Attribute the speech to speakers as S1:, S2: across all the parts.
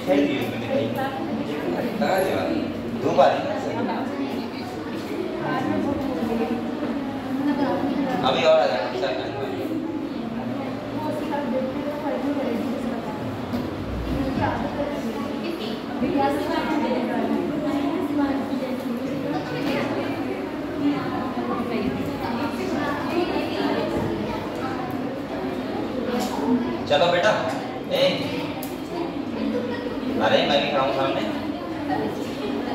S1: खेल दी उसमें दिखाई लगा दिया धूप आ रही है अभी और आ जाएगा चलो बेटा अरे मैं भी खड़ा हूँ सामने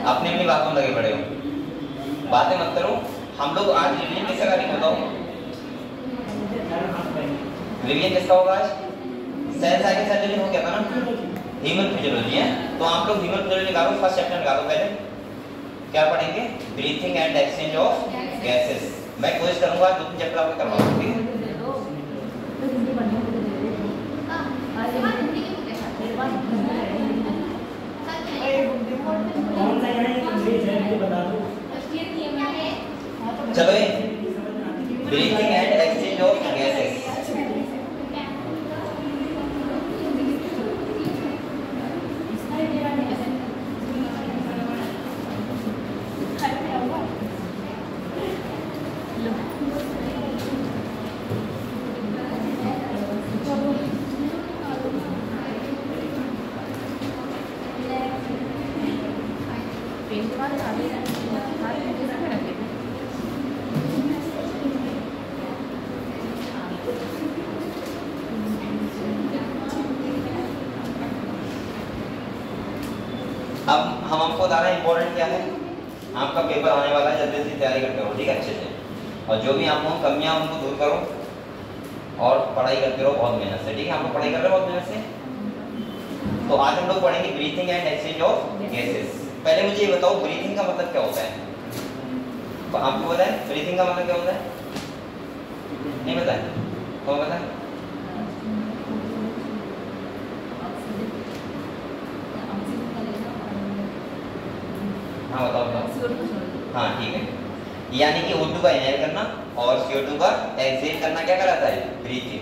S1: अपनी अपनी बातों में लगे पड़े हो बातें मत करो हम लोग आज रिवीजन किसका करेंगे बताओ रिवीजन किसका होगा आज सेल साइकिल सर्जरी हो गया था ना ह्यूमन फिजियोलॉजी है तो आप लोग ह्यूमन फिजियोलॉजी निकालो फर्स्ट चैप्टर निकालो पहले क्या पढ़ेंगे breathing and exchange of gases मैं कोशिश करूंगा 2-3 चैप्टर आपको करवाऊंगा ठीक है चलो breathing and exchange of gases अब हम आपको बता रहे हैं इंपॉर्टेंट क्या है आपका पेपर आने वाला है जल्दी से तैयारी करते रहो ठीक है अच्छे से और जो भी आपको कमियां उनको दूर करो और पढ़ाई करते रहो बहुत मेहनत से ठीक है आप लोग पढ़ाई कर रहे हो बहुत मेहनत से तो आज हम लोग पढ़ेंगे breathing and exchange of gases पहले मुझे ये बताओ ब्रीथिंग का मतलब क्या होता है तो आपको पता है ब्रीथिंग का मतलब क्या होता है नहीं पता है तो पता है हाँ बताओ हाँ ठीक है यानी कि O2 का इनहेल करना और CO2 का एक्सहेल करना क्या कहलाता है ब्रीथिंग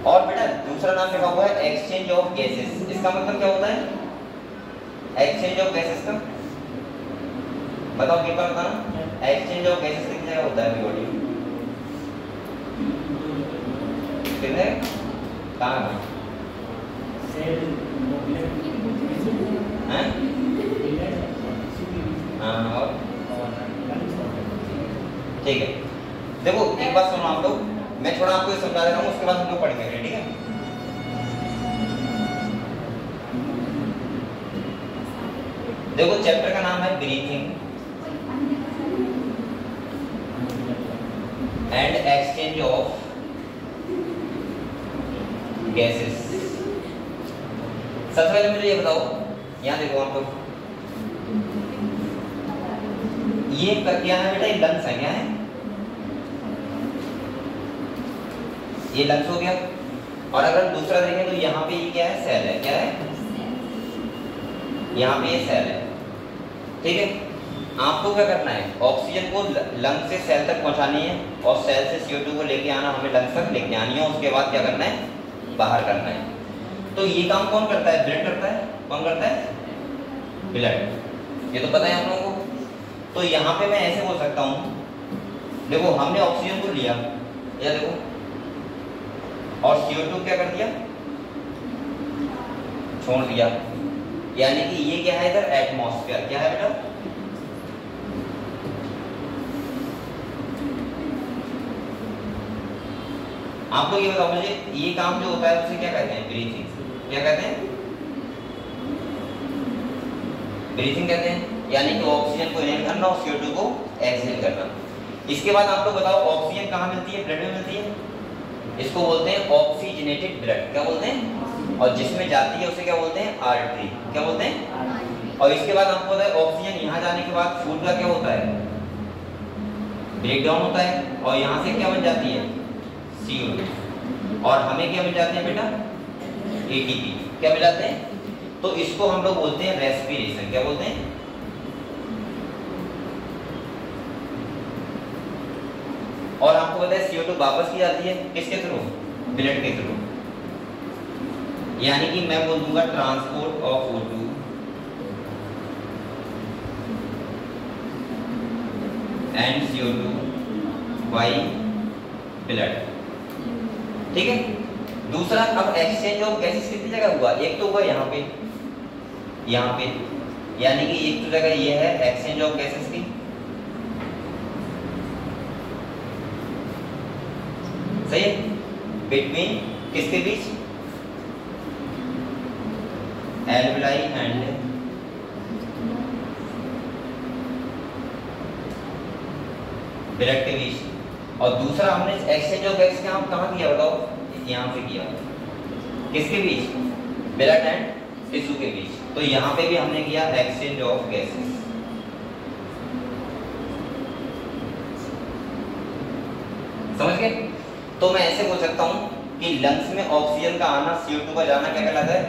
S1: और बेटा दूसरा नाम लिखा हुआ है एक्सचेंज ऑफ गैसेस इसका मतलब क्या होता है एक्सचेंज ऑफ गैसेस का बताओ पेपर बताना एक्सचेंज ऑफ गैसेस कितनी जगह होता है बॉडी कितने कहाँ हैं हाँ और ठीक है देखो एक बात सुनो आप लोग मैं थोड़ा आपको समझा दे रहा हूँ उसके बाद हम लोग पढ़ेंगे ठीक है देखो चैप्टर का नाम है breathing and exchange of gases सबसे पहले मुझे ये बताओ यहाँ देखो आप लोग ये क्या है बेटा ये लंग्स है क्या है ये लंग्स हो गया और अगर दूसरा देखें तो यहाँ पे ये क्या है सेल है क्या है यहाँ पे ये सेल है ठीक है आपको क्या करना है ऑक्सीजन को लंग से सेल तक पहुंचानी है और सेल से CO2 को लेके आना हमें लंग तक लेके आनी है उसके बाद क्या करना है बाहर करना है तो ये काम कौन करता है ब्लड करता है कौन करता है ब्लड ये तो पता है हम लोगों को तो यहाँ पे मैं ऐसे बोल सकता हूँ देखो हमने ऑक्सीजन को लिया या देखो और CO2 क्या कर दिया छोड़ दिया यानी कि ये क्या है इधर एटमॉस्फेयर क्या है बेटा आप लोग ये बताओ मुझे ये काम जो होता है उसे क्या कहते हैं ब्रीथिंग क्या कहते हैं ब्रीथिंग कहते हैं यानी कि ऑक्सीजन को इनहेल करना और CO2 को एक्सहेल करना इसके बाद आप लोग बताओ ऑक्सीजन कहाँ मिलती है ब्लड में मिलती है इसको बोलते हैं ऑक्सीजनेटेड ब्लड क्या बोलते हैं और जिसमें जाती है उसे क्या बोलते हैं आर्टरी क्या बोलते हैं और इसके बाद आपको पता है ऑक्सीजन यहाँ जाने के बाद फूड का क्या होता है ब्रेक डाउन होता है और यहाँ से क्या बन जाती है CO2 और हमें क्या मिल जाते हैं बेटा ATP क्या मिल जाते हैं तो इसको हम लोग बोलते हैं रेस्पिरेशन क्या बोलते हैं और आपको पता है CO2 वापस की जाती है किसके थ्रू ब्लड के थ्रू यानी कि मैं बोल दूंगा transport of O2 and CO2 by blood. ठीक है। दूसरा, अब एक्सचेंज ऑफ गैसेस कितनी जगह हुआ? एक तो हुआ यहाँ पे, यानी कि एक तो जगह ये है एक्सचेंज ऑफ गैसेस की, सही है, बिटवीन किसके बीच? एल्वेलाई एंड ब्लड के बीच। और दूसरा हमने एक्सचेंज ऑफ गैसेस कहाँ किया बताओ? यहाँ पे किया। किसके बीच? ब्लड एंड टिश्यू के बीच। तो यहाँ पे भी हमने किया एक्सचेंज ऑफ गैसेस। समझ गए? तो मैं ऐसे बोल सकता हूँ कि लंग्स में ऑक्सीजन का आना, CO2 का जाना क्या कहलाता है?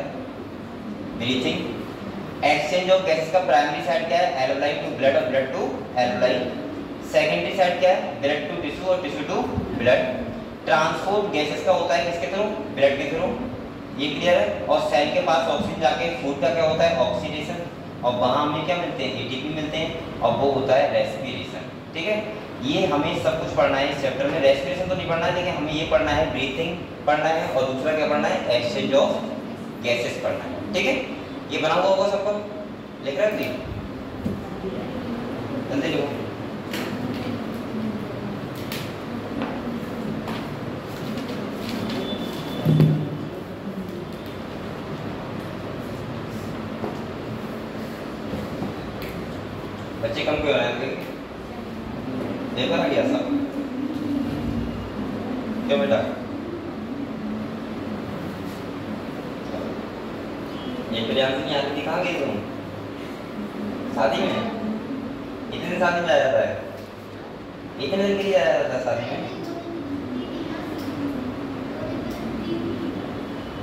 S1: ब्रीथिंग। एक्सचेंज ऑफ गैसेस का प्राइमरी साइड क्या है? एल्वेलाई टू ब्लड और blood to alveoli. Secondary side क्या है? ब्लड टू टिश्यू और tissue to blood. Transport gases का होता है किसके थ्रू? ब्लड के थ्रू। ये क्लियर है। और सेल के पास ऑक्सीजन जाके फूड का क्या होता है? ऑक्सीडेशन। और वहां हमें क्या मिलते हैं? ATP मिलते हैं, और वो होता है रेस्पिरेशन। ठीक है। ये हमें सब कुछ पढ़ना है इस चैप्टर में। रेस्पिरेशन तो नहीं पढ़ना है, लेकिन हमें ये पढ़ना है, ब्रीथिंग पढ़ना है, और दूसरा क्या पढ़ना है? एक्सचेंज ऑफ गैसेस पढ़ना है। ठीक है। ये बना हुआ होगा सबको, लिख रहे हैं? जल्दी लिखो। बच्चे कम क्यों हैं? देखा ना क्या सब? क्यों बेटा? ये प्रियांश नहीं आती थी, कहाँ गई तुम? शादी में? इतने दिन शादी में आया जाता है? इतने दिन के लिए आया जाता है शादी में?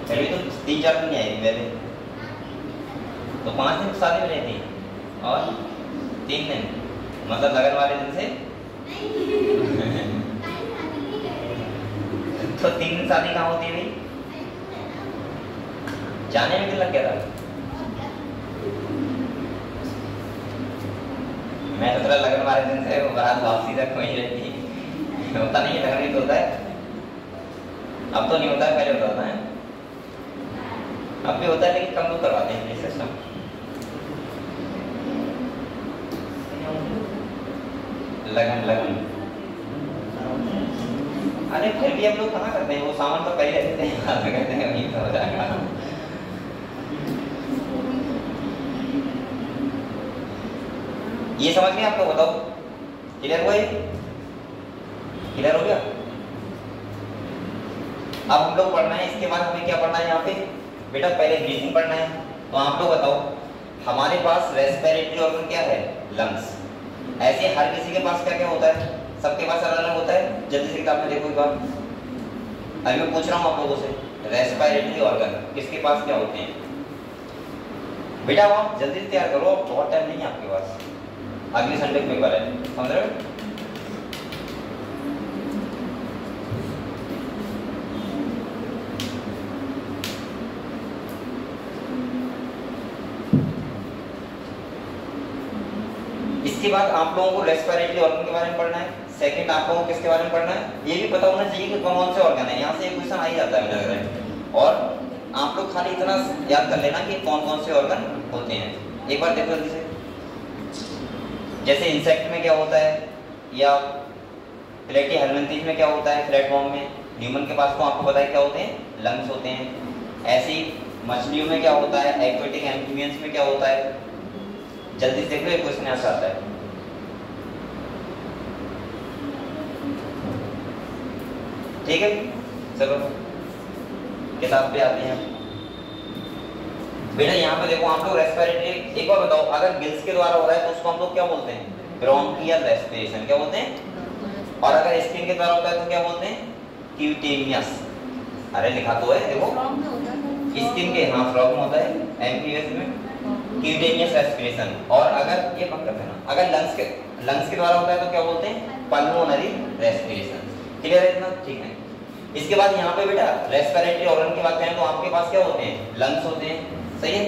S1: पहले तो 3-4 दिन नहीं आई थी पहले तो, 5 दिन शादी में रहती और 3 दिन मतलब लगन वाले दिन से तो 3 दिन शादी कहाँ होती है भाई? जाने में दिन लग गया था। मैं तो थोड़ा लगन वाले दिन से बारात वापसी तक वहीं रहती होता नहीं है, लगन नहीं तो होता है। अब तो नहीं होता है, पहले होता है। अब भी होता है लेकिन कम लोग करवाते हैं ये सिस्टम। लगन अरे फिर भी हम लोग कहाँ करते हैं? वो सामान तो पहले देते हैं, कहते हैं वहीं तो हो जाएगा। ये समझ में आपको बताओ? क्लियर हुआ? क्लियर हो गया? अब हम लोग पढ़ना है, इसके बाद हमें क्या पढ़ना है यहाँ पे? बेटा पहले ब्रीथिंग पढ़ना है। तो आप लोग बताओ, हमारे पास रेस्पिरेटरी ऑर्गन क्या है? लंग्स। ऐसे हर किसी के पास क्या क्या होता है? सबके पास अलग अलग होता है। जल्दी से किताब में देखो एक बार। अभी मैं पूछ रहा हूँ आप लोगों से, रेस्पिरेटरी ऑर्गन किसके पास क्या होते हैं? बेटा आप जल्दी से तैयार करो, बहुत टाइम नहीं है आपके पास, अगले संडे को पेपर है, समझ रहे हो? इसके बाद आप लोगों को रेस्पिरेटरी ऑर्गन के बारे में पढ़ना है। सेकंड आप लोगों को किसके बारे में पढ़ना है? ये भी पता होना चाहिए कि कौन से ऑर्गन है। यहाँ से एक क्वेश्चन आ ही जाता है मुझे लग रहा है। और आप लोग खाली इतना याद कर लेना कि कौन कौन से ऑर्गन होते हैं। एक बार देखो जल्दी से, जैसे इंसेक्ट में क्या होता है, या प्लेटीहेल्मिन्थेस में क्या होता है, फ्लैटफॉर्म में। ह्यूमन के पास तो आपको पता है क्या होते हैं? लंग्स होते हैं। ऐसे ही मछलियों में क्या होता है? एक्वेटिक एम्फीबियंस में क्या होता है? जल्दी से देख लो, एक क्वेश्चन यहाँ से आता है। ठीक है, चलो किताब पे आते हैं। बेटा यहाँ पे देखो, आप लोग रेस्पिरेटरी एक बार बताओ, अगर गिल्स के द्वारा हो रहा है तो उसको हम लोग क्या बोलते हैं? Bronchial respiration. क्या बोलते हैं? और अगर स्किन के द्वारा होता है तो क्या बोलते हैं? क्यूटेनियस। अरे लिखा तो है देखो, स्किन के, हाँ फ्रॉग में होता है, एम्फीबियस में क्यूटेनियस रेस्पिरेशन। और अगर ये बंद कर देना, अगर लंग्स के द्वारा होता है तो क्या बोलते हैं? Pulmonary respiration. क्लियर है इतना? ठीक है। इसके बाद यहाँ पे बेटा रेस्पिरेटरी ऑर्गन की बात करें तो आपके पास क्या होते हैं, लंग्स होते हैं, सही है,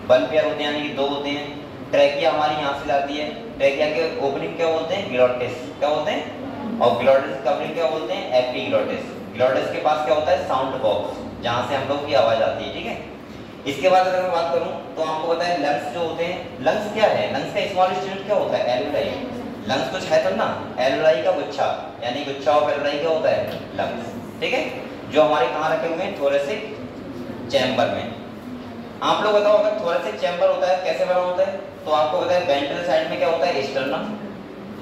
S1: 1 पेयर होते हैं यानी कि 2 होते हैं। ट्रैकिया हमारी यहाँ से जाती है, ट्रैकिया के ओपनिंग क्या बोलते हैं, ग्लोटिस, क्या बोलते हैं, और ग्लोटिस कवरिंग क्या बोलते हैं, एपिग्लोटिस। ग्लोटिस के पास क्या होता है, साउंड बॉक्स, जहाँ से हम लोग की आवाज आती है, ठीक है। इसके बाद अगर मैं बात करूँ तो आपको पता है लंग्स जो होते हैं, लंग्स क्या है, लंग्स का स्मॉल यूनिट क्या होता है, एल्वेलाई। लंग्स कुछ है तो ना, एल्वेलाई का गुच्छा, यानी गुच्छा ऑफ एल्वेलाई क्या होता है, लंग्स, ठीक है, जो हमारे कहाँ रखे हुए हैं, थोरेसिक चैम्बर में। आप लोग बताओ अगर थोरेसिक चैम्बर होता है कैसे बना होता है, तो आपको पता है वेंट्रल साइड में क्या होता है, स्टर्नम,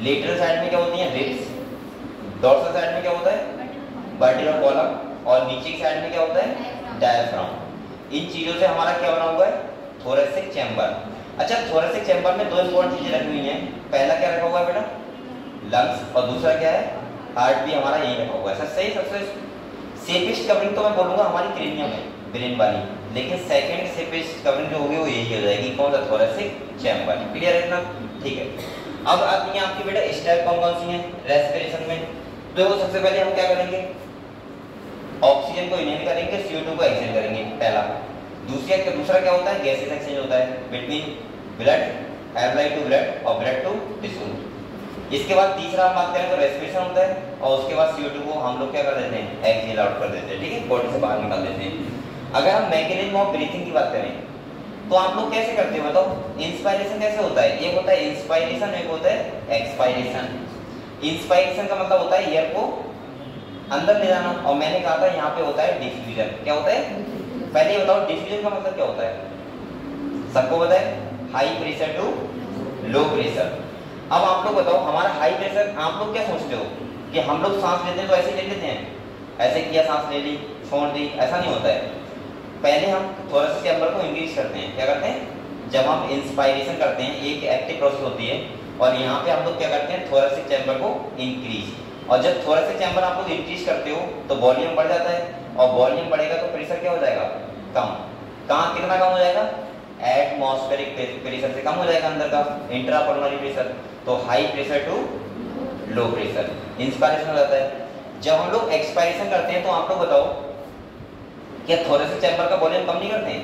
S1: लेटरल साइड में क्या होती है, रिब्स, डोर्सल साइड में क्या होता है, वर्टिब्रल कॉलम, और नीचे की साइड में क्या होता है, डायफ्राम। इन चीजों से हमारा क्या बना हुआ है, थोरेसिक चैम्बर। अच्छा, थोरेसिक चैम्बर में 2 इंपॉर्टेंट चीजें रखी हुई हैं। पहला क्या रखा हुआ है बेटा, लंग्स, और दूसरा क्या है, हार्ट भी हमारा यही रखा हुआ है। सही, सबसे सेफेस्ट कवरिंग तो मैं बोलूंगा हमारी क्रेनियम है, ब्रेन वाली, लेकिन सेकंड सेफेस्ट कवरिंग जो होगी वो यही हो जाएगी, कौन सा, थोरेसिक चैम्बर। क्लियर है इतना, ठीक है। अब आती है आपकी बेटा स्टेप कौन सी है रेस्पिरेशन में। तो सबसे पहले हम क्या करेंगे, ऑक्सीजन को इनहेल करेंगे, CO2 को एक्सहेल करेंगे, पहला। दूसरा क्या होता है, गैसेस एक्सचेंज होता है between blood, alveoli to blood और ब्लड टू टिश्यू। इसके बाद तीसरा हम बात करें तो रेस्पिरेशन होता है, और उसके बाद CO2 को हम लोग क्या कर देते हैं, एक्सहेल आउट कर देते हैं, ठीक है, बॉडी से बाहर निकाल देते हैं। अगर हम मैकेनिज्म ऑफ ब्रीथिंग की बात करें तो आप लोग कैसे करते हो बताओ, इंस्पायरेशन कैसे होता है, एक होता है इंस्पायरेशन, एक होता है एक्सपायरेशन। इंस्पायरेशन का मतलब होता है एयर को अंदर ले जाना, और मैंने कहा था यहाँ पे होता है डिफ्यूजन। क्या होता है, पहले ये बताओ डिफ्यूजन का मतलब क्या होता है, सबको पता है, high pressure to low pressure. अब आप लोग बताओ हमारा हाई प्रेशर, आप लोग क्या सोचते हो कि हम लोग सांस लेते हैं तो ऐसे ले लेते हैं, ऐसे किया सांस ले ली छोड़ दी, ऐसा नहीं होता है। पहले हम थोरेसिक चैम्बर को इंक्रीज करते हैं, क्या करते हैं, जब हम इंस्पायरेशन करते हैं, एक एक्टिव प्रोसेस होती है, और यहाँ पे हम लोग क्या करते हैं, थोरेसिक चैम्बर को इंक्रीज। और जब थोरेसिक चैम्बर आप लोग इंक्रीज करते हो तो वॉल्यूम बढ़ जाता है, और वॉल्यूम बढ़ेगा तो प्रेशर क्या हो जाएगा, कम। कहाँ कितना कम हो जाएगा, एटमॉस्फेरिक प्रेशर से कम हो जाएगा अंदर का इंट्रापल्मोनरी प्रेशर, तो high pressure to low pressure inspiration हो जाता है। जब हम लोग एक्सपायरेशन करते हैं तो आप लोग बताओ क्या थोरेसिक चैम्बर का वॉल्यूम कम नहीं करते हैं,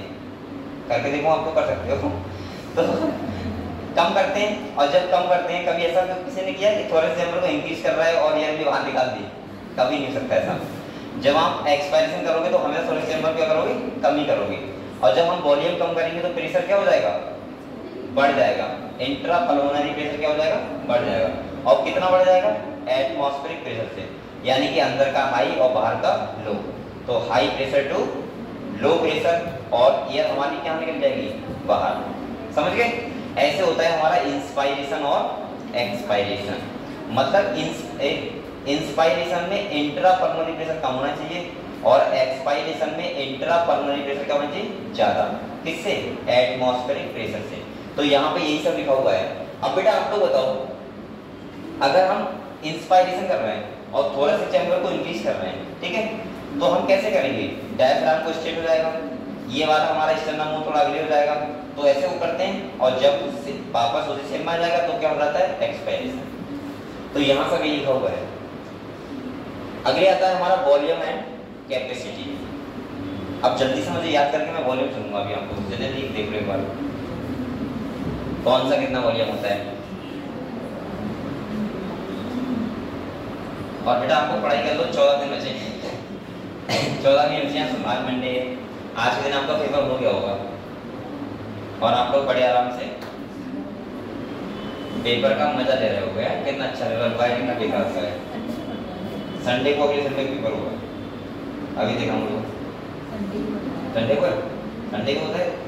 S1: करके देखो, आप तो कर सकते हो तो कम करते हैं। और जब कम करते हैं, कभी ऐसा किसी ने किया कि थोरेसिक चैम्बर को इंक्रीज कर रहा है और एयर भी बाहर निकाल दी, कभी नहीं हो सकता ऐसा। जब आप एक्सपायरेशन करोगे तो हमेशा थोरेसिक चैम्बर क्या करोगे, कम ही करोगे, और जब हम वॉल्यूम कम करेंगे तो प्रेशर क्या हो जाएगा, बढ़ जाएगा, इंट्रापल्मोनरी प्रेशर क्या हो जाएगा, बढ़ जाएगा। और कितना बढ़ जाएगा, एटमॉस्फेरिक प्रेशर से, यानी कि अंदर का हाई और बाहर का लो, तो high pressure to low pressure, और एयर हमारी क्या निकल जाएगी, बाहर। समझ गए, ऐसे होता है हमारा इंस्पायरेशन और एक्सपायरेशन। मतलब इंस्पायरेशन में इंट्रापल्मोनरी प्रेशर कम होना चाहिए, और एक्सपायरेशन में इंट्रापल्मोनरी प्रेशर क्या होना चाहिए, ज्यादा। किससे, एटमॉस्फेरिक प्रेशर से। तो यहाँ पे यही सब लिखा हुआ है। अब बेटा आप लोग बताओ, अगर हम इंस्पायरेशन कर रहे हैं और थोरेसिक चैम्बर को इंक्रीज कर रहे हैं, ठीक है, तो हम कैसे करेंगे, डायफ्राम को स्ट्रेट हो जाएगा, ये वाला हमारा स्टर्नम मुंह थोड़ा अगले हो जाएगा, तो ऐसे वो करते हैं, और जब वापस उसी सेम में आ जाएगा तो क्या हो जाता है, एक्सपायरेशन। तो यहाँ सब ये लिखा हुआ है। अगले आता है हमारा वॉल्यूम एंड कैपेसिटी। अब जल्दी से मुझे याद करके मैं वॉल्यूम सुनूंगा अभी आपको, जल्दी देख लो एक बार, कौन सा कितना वॉल्यूम होता है। और बेटा आपको पढ़ाई कर लो, 14 दिन बचे 14 दिन बचे हैं, आज मंडे है, आज के दिन आपका पेपर हो गया होगा, और आप लोग बड़े आराम से पेपर का मजा ले रहे हो गए, कितना अच्छा पेपर हुआ है, कितना बेकार हुआ है। संडे को, अगले संडे पेपर होगा, अभी देखा हम लोग संडे को होता है।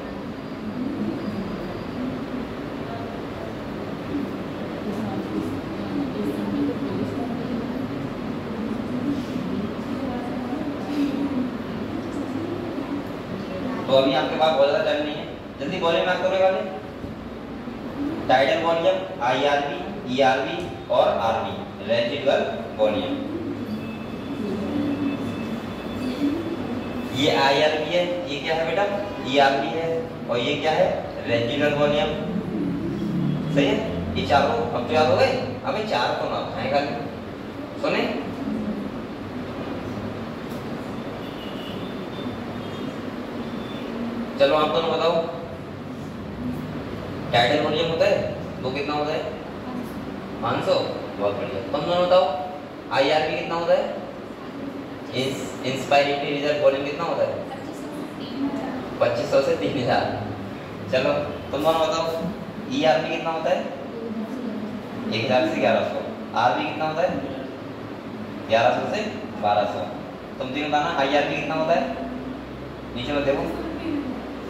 S1: तो अभी आपके पास बहुत ज्यादा टाइम नहीं है, जल्दी वॉल्यूम याद करोगे वाले, टाइडल वॉल्यूम, IRV, ERV और RV, रेजिडुअल वॉल्यूम। ये IRV है, ये क्या है बेटा, ERV है, और ये क्या है, रेजिडुअल वॉल्यूम। सही है, ये चारों अब तो याद हो गए। अबे चार तो ना खाएगा, सुने चलो आप दोनों बताओ, टाइटल वॉल्यूम होता है वो कितना होता है? 500। बहुत बढ़िया। तुम दोनों बताओ, IRV कितना होता है? इंस्पायरेटरी रिजर्व वॉल्यूम कितना होता है? 2500 से 3000। चलो तुम दोनों बताओ, ERV कितना होता है? 1000 से 1100। RV कितना होता है? 1100 से 1200। तुम तीन बताना, IRV कितना होता है? नीचे मत देखो,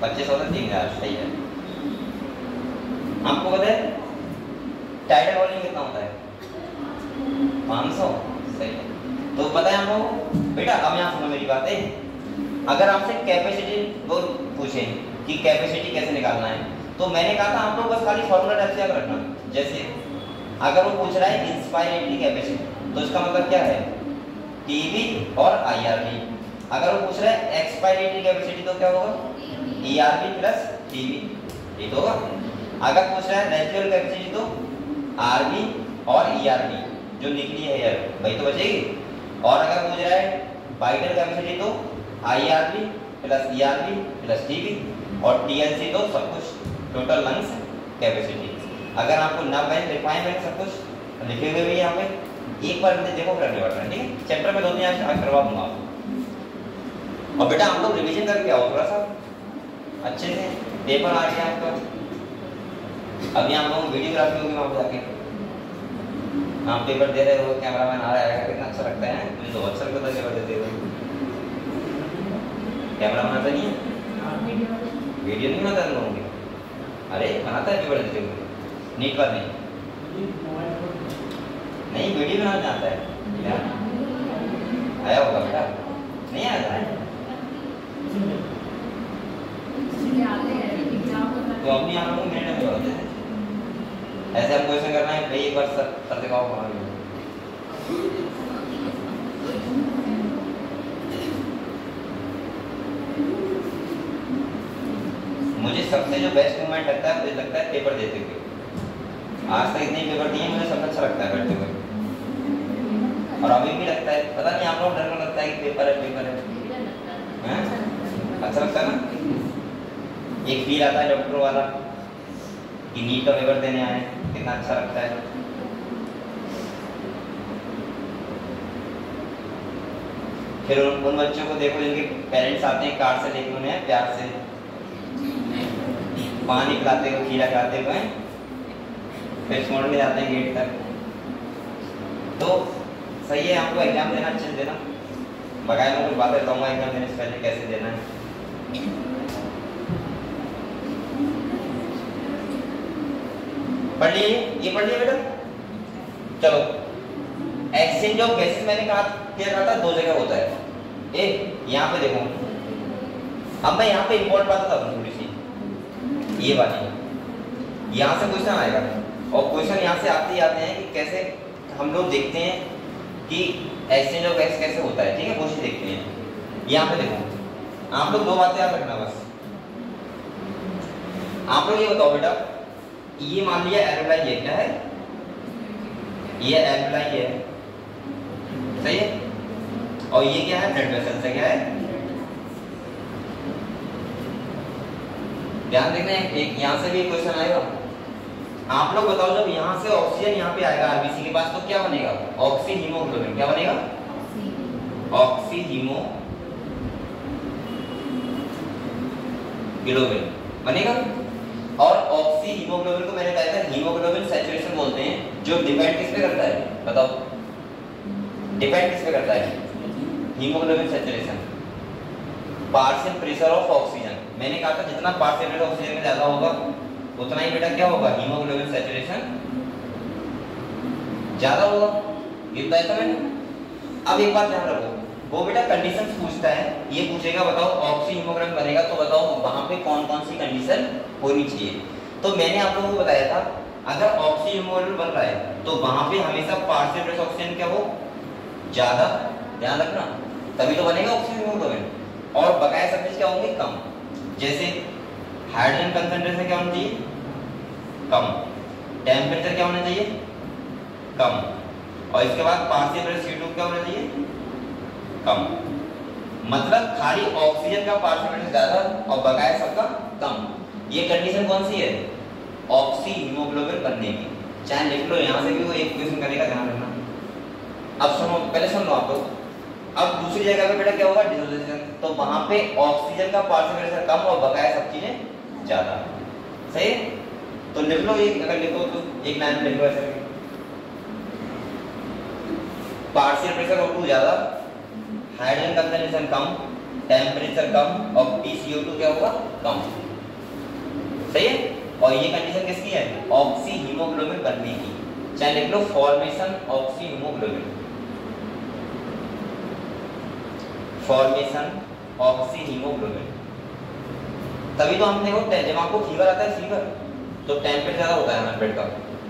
S1: 2500 से 3000। सही है। आपको पता है टाइटल वॉल्यूम कितना होता है? 500। सही है। तो पता है हम लोग बेटा, अब यहाँ सुनो मेरी बात है। अगर आपसे कैपेसिटी वो पूछे कि कैपेसिटी कैसे निकालना है, तो मैंने कहा था आप लोग बस खाली फॉर्मूला टाइप से याद रखना। जैसे अगर वो पूछ रहा है इंस्पायरेटरी कैपेसिटी, तो इसका मतलब क्या है? टीवी और IRV। अगर वो पूछ रहा है एक्सपायरेटरी कैपेसिटी, तो क्या होगा? ERV प्लस टीवी, ये तो होगा। अगर पूछ रहा है नेचुरल कैपेसिटी, तो RV और ERV जो निकली है यार, वही तो बचेगी। और अगर पूछ रहा है वाइटल कैपेसिटी, तो IRV plus ERV plus TV और TLC, तो सब कुछ टोटल लंग्स कैपेसिटी। अगर आपको नंबर रिफाइनमेंट सब कुछ लिखे हुए भी यहाँ पे, एक बार देखो फिर अगले बार ठीक है। चैप्टर में 2-3 आज करवा दूंगा आपको। और बेटा आप लोग रिवीजन करके आओ थोड़ा सा अच्छे से, पेपर आ गया आपका। अभी हम लोग वीडियोग्राफी होगी वहाँ पे जाके, आप पेपर दे रहे हो, कैमरामैन आ रहा है, कितना अच्छा लगता है। मुझे तो अच्छा लगता है पेपर देते हुए। कैमरामैन आता नहीं है? वीडियो नहीं बनाता लोगों की? अरे बनाता है पेपर देते हुए, नीट पर नहीं। नहीं वीडियो बनाना जानता है यार, आया होगा बेटा? नहीं आया था? तो अपनी आप लोगों को मिनट में बता देते। ऐसे हम क्वेश्चन करना है भाई, एक बार सर दिखाओ हमारे। मुझे सबसे जो बेस्ट मोमेंट लगता है, मुझे लगता है पेपर देते हुए। आज तक इतने पेपर दिए, मुझे सबसे अच्छा लगता है बैठते हुए। और अभी भी लगता है, पता नहीं आप लोग डर लगता है कि पेपर है पेपर है, अच्छा लगता है ना? एक फील आता है डॉक्टर वाला कि नीट का पेपर देने आए, कितना अच्छा लगता है। फिर उन बच्चों को देखो जिनके पेरेंट्स आते हैं कार से लेकर, उन्हें प्यार से पानी पिलाते हुए, खीरा खाते हुए, फिर छोड़ के जाते हैं गेट तक। तो सही है, आपको एग्जाम देना अच्छे से देना। बकाया मैं कुछ बात बताऊंगा एग्जाम देने से पहले कैसे देना है। पढ़ लिए? ये पढ़ लिया बेटा? चलो, एक्सचेंज ऑफ गैसेस मैंने कहा था 2 जगह होता है। यहाँ पे देखो, अब मैं यहाँ पे इंपॉर्टेंट बात बताऊँ थोड़ी सी, ये वाली। यहाँ से क्वेश्चन आएगा और क्वेश्चन यहाँ से आते ही आते हैं कि कैसे हम लोग देखते हैं कि एक्सचेंज ऑफ गैस कैसे होता है। ठीक है, कोशिश देखते हैं। यहाँ पे देखो, आप लोग 2 बातें याद रखना बस। आप लोग ये बताओ बेटा, ये मान लिया एल्वेलाई, ये क्या है? ये एल्वेलाई है, सही है। और ये क्या है? ब्लड वेसल से क्या है? ध्यान देखना है, एक यहाँ से भी क्वेश्चन आएगा। आप लोग बताओ, जब यहाँ से ऑक्सीजन यहाँ पे आएगा आरबीसी के पास, तो क्या बनेगा? Oxy haemoglobin. क्या बनेगा? ऑक्सी हीमोग्लोबिन बनेगा। और ऑक्सी हीमोग्लोबिन को मैंने कहा था हीमोग्लोबिन सैचुरेशन बोलते हैं, जो डिपेंड किस पे करता है? बताओ, डिपेंड किस पे करता है? Haemoglobin saturation, partial pressure of oxygen. मैंने कहा था जितना पार्शियल प्रेशर ऑक्सीजन में ज्यादा होगा, उतना ही बेटा क्या होगा? हीमोग्लोबिन सैचुरेशन ज्यादा होगा। ये बताया था मैंने। अब एक बात ध्यान रखो, वो बेटा कंडीशंस पूछता है, ये पूछेगा बताओ ऑक्सी हीमोग्लोबिन बनेगा, तो बताओ वहां पे कौन कौन सी कंडीशन होनी चाहिए। तो मैंने आप लोगों को बताया था, अगर ऑक्सी हीमोग्लोबिन बन रहा है तो वहां पे हमेशा पार्शियल प्रेशर ऑक्सीजन क्या हो? ज्यादा। ध्यान रखना, तभी तो बनेगा ऑक्सी हीमोग्लोबिन। और बकाया सब चीज क्या होंगे? कम। जैसे हाइड्रोजन कंसंट्रेशन क्या होना चाहिए? कम। टेम्परेचर क्या होना चाहिए? कम। और इसके बाद पार्शियल प्रेशर CO2 क्या होना चाहिए? कम। मतलब खाली ऑक्सीजन का पार्टिकल ज्यादा और बकाया सबका कम। ये कंडीशन कौन सी है? ऑक्सी हीमोग्लोबिन बनने की। चाहे लिख लो, यहाँ से भी वो एक क्वेश्चन करेगा, ध्यान रखना। अब सुनो, पहले सुन लो आप लोग। अब दूसरी जगह पे बेटा क्या होगा? डिसोसिएशन। तो वहां पे ऑक्सीजन का पार्टिकल कम और बकाया सब चीजें ज्यादा। सही है? तो लिख लो, एक अगर लिखो तो एक लाइन लिख लो ऐसे, पार्शियल प्रेशर O2 ज्यादा, हाइड्रोजन कंसंट्रेशन कम, टेम्परेचर कम और PCO2 क्या होगा? कम। सही है? और ये कंडीशन किसकी है? ऑक्सी हीमोग्लोबिन बनने की। चाहे लिख लो formation oxy haemoglobin, formation oxy haemoglobin. तभी तो हम देखो जब आपको फीवर आता है, फीवर तो टेम्परेचर ज्यादा होता है 100 का,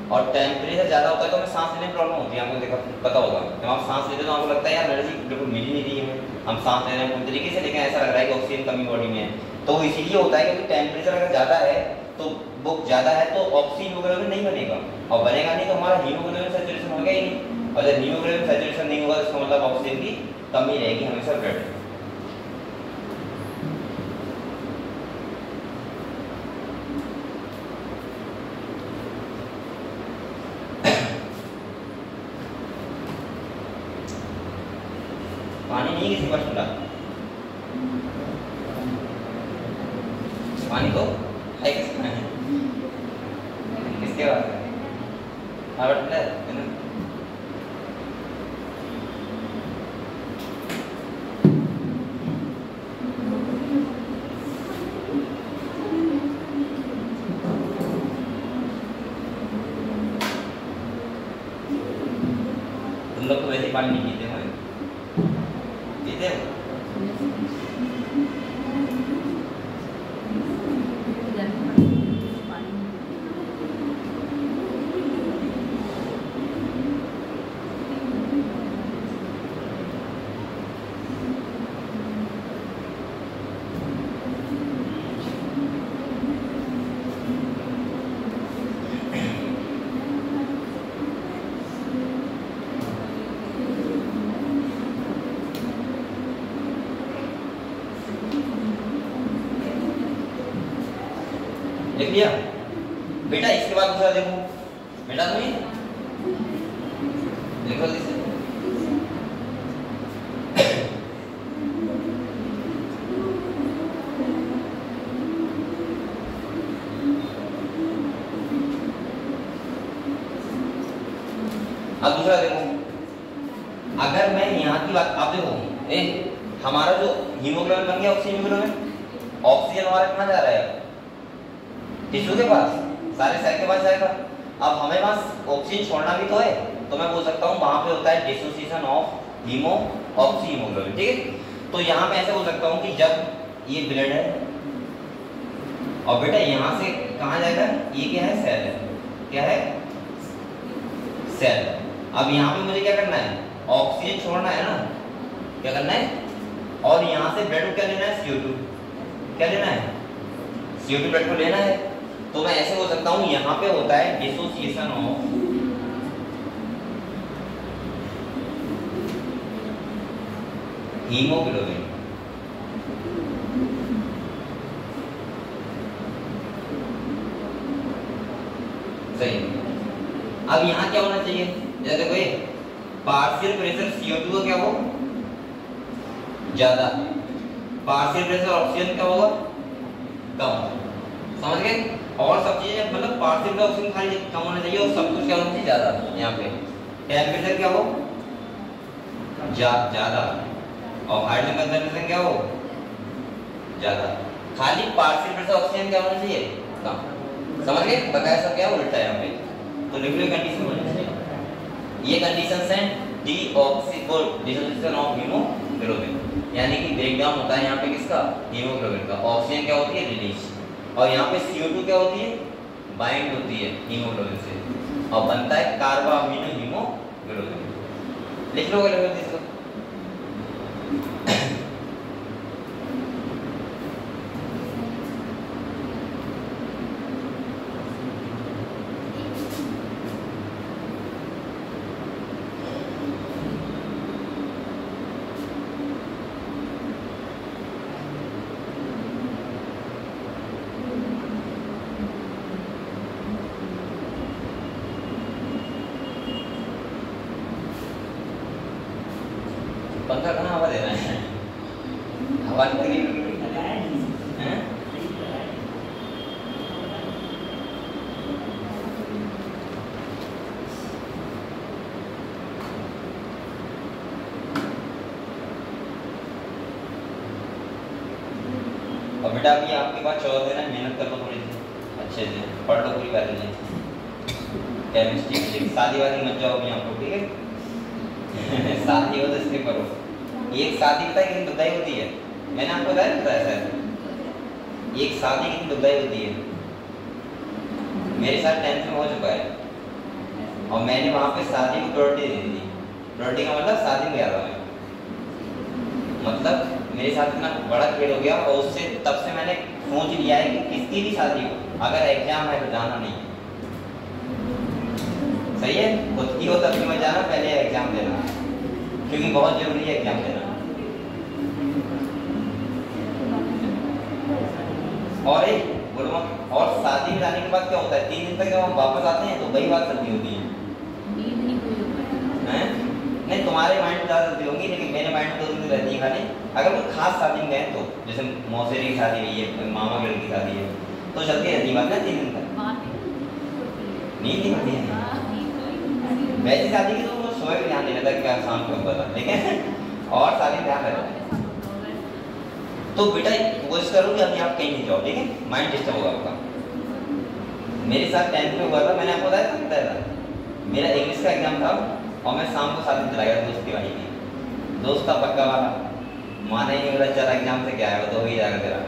S1: और टेम्परेचर ज्यादा होता है तो हमें सांस लेने में प्रॉब्लम होती है। आपको देखा पता होगा, जब आप सांस लेते हो तो आपको लगता है यार एनर्जी बिल्कुल मिल ही नहीं रही है, हम सांस ले रहे हैं पूरी तरीके से, लेकिन ऐसा लग रहा है कि ऑक्सीजन कमी बॉडी में है। तो इसीलिए होता है क्योंकि टेम्परेचर अगर ज्यादा है तो वो ज्यादा है तो ऑक्सी हीमोग्लोबिन नहीं बनेगा, और बनेगा नहीं तो हमारा हीमोग्लोबिन सैचुरेशन होगा ही नहीं, और जब हीमोग्लोबिन सैचुरेशन नहीं होगा तो इसका मतलब ऑक्सीजन की कमी रहेगी हमेशा ब्लड में। पानी नहीं किसी पर ठंडा, पानी तो है किसका है, किसके पास है? हाँ ठंडा है ना। तुम लोग तो वैसे पानी नहीं पीते हो, पीते हो? लिख लिया बेटा? इसके बाद दूसरा देखो बेटा, तुम्हें लिखो जैसे अब दूसरा देखो, अगर मैं यहाँ की बात, आप देखो हमारा जो हीमोग्लोबिन बन गया ऑक्सीजन हीमोग्लोबिन, ऑक्सीजन हमारा कहाँ जा रहा है? टिश्यू के पास, सारे सेल के पास जाएगा। अब हमें पास ऑक्सीजन छोड़ना भी तो है, तो मैं बोल सकता हूँ वहां पे होता है dissociation of haemo oxyhaemoglobin. ठीक है? तो यहाँ पे ऐसे बोल सकता हूँ कि जब ये ब्लड है और बेटा यहाँ से कहाँ जाएगा? ये क्या है? सेल है। क्या है? सेल। अब यहाँ पे मुझे क्या करना है? ऑक्सीजन छोड़ना है ना, क्या करना है? और यहाँ से ब्लड को क्या लेना है? CO2। क्या लेना है? CO2 ब्लड को लेना है। तो मैं ऐसे बोल सकता हूँ यहाँ पे होता है डिसोसिएशन ऑफ हीमोग्लोबिन। सही। अब यहाँ क्या होना चाहिए? जैसे देखो ये पार्शियल प्रेशर CO2 का क्या हो? ज्यादा, पार्शियल प्रेशर ऑक्सीजन का होगा कम। समझ गए? और सब चीजें मतलब पार्शियल ऑक्सीजन खाली कम होना चाहिए और सब कुछ क्या होना चाहिए? ज्यादा। यहाँ पे टेम्परेचर क्या हो? ज्यादा, और हाइड्रोजन कंसंट्रेशन क्या हो? ज्यादा। खाली पार्शियल प्रेशर ऑक्सीजन क्या होना चाहिए? कम। समझ गए? बताया सब क्या उल्टा है यहाँ पे। तो लिख लो कंडीशन होनी चाहिए। ये कंडीशंस हैं डिसोसिएशन ऑफ हीमोग्लोबिन, यानी कि ब्रेकडाउन होता है यहाँ पे किसका? हीमोग्लोबिन का। ऑक्सीजन क्या होती है? रिलीज। और यहाँ पे CO2 क्या होती है? बाइंड होती है हीमोग्लोबिन से और बनता है कार्बामिनो हीमोग्लोबिन। लिख लो इसको। बात करिए हैं। और बेटा अभी आपके पास 14 दिन है, मेहनत कर लो थोड़ी सी अच्छे से, पढ़ लो पूरी बायोलॉजी, केमिस्ट्री, फिजिक्स। शादी वादी मत जाओ अभी आपको, ठीक है। शादी हो तो स्किप करो। एक शादी पता है कितनी दुखदाई होती है, मैंने आपको बताया सर, एक शादी कितनी दुखदाई होती है। मेरे साथ 10th में हो चुका है और मैंने वहाँ पे शादी को प्रायोरिटी दे दी थी। प्रायोरिटी का मतलब शादी में गया था मैं, मतलब मेरे साथ इतना बड़ा खेल हो गया और उससे तब से मैंने सोच लिया है कि किसकी भी शादी हो, अगर एग्जाम है तो जाना नहीं है। सही है, खुद की हो तब भी मत जाना, पहले एग्जाम देना, क्योंकि बहुत जरूरी है एग्जाम देना। और एक बोलो, और शादी में जाने के बाद क्या होता है, 3 दिन तक जब हम वापस आते हैं तो वही बात चलती होती है। नहीं तुम्हारे माइंड में ज़्यादा चलती होंगी, लेकिन मेरे माइंड में 2 दिन रहती है खाली। अगर कोई खास शादी में गए तो, जैसे मौसेरी की शादी हुई है, मामा की लड़की शादी है, तो चलती रहती बात ना 3 दिन तक, नींद नहीं होती है। वैसी शादी की तो सोए भी ध्यान नहीं रहता कि शाम को पता, ठीक है। और शादी ध्यान रहता है। तो बेटा कोशिश करो कि अभी आप कहीं नहीं जाओ, ठीक है, माइंड डिस्टर्ब होगा आपका। मेरे साथ 10th में हुआ था, मैंने आपको बताया था, मेरा इंग्लिश का एग्जाम था और मैं शाम को साथ में चला गया दोस्त की वाली की, दोस्त था पक्का वाला, माना ही नहीं, बोला चला एग्जाम से क्या है वो तो हो ही जाएगा तेरा।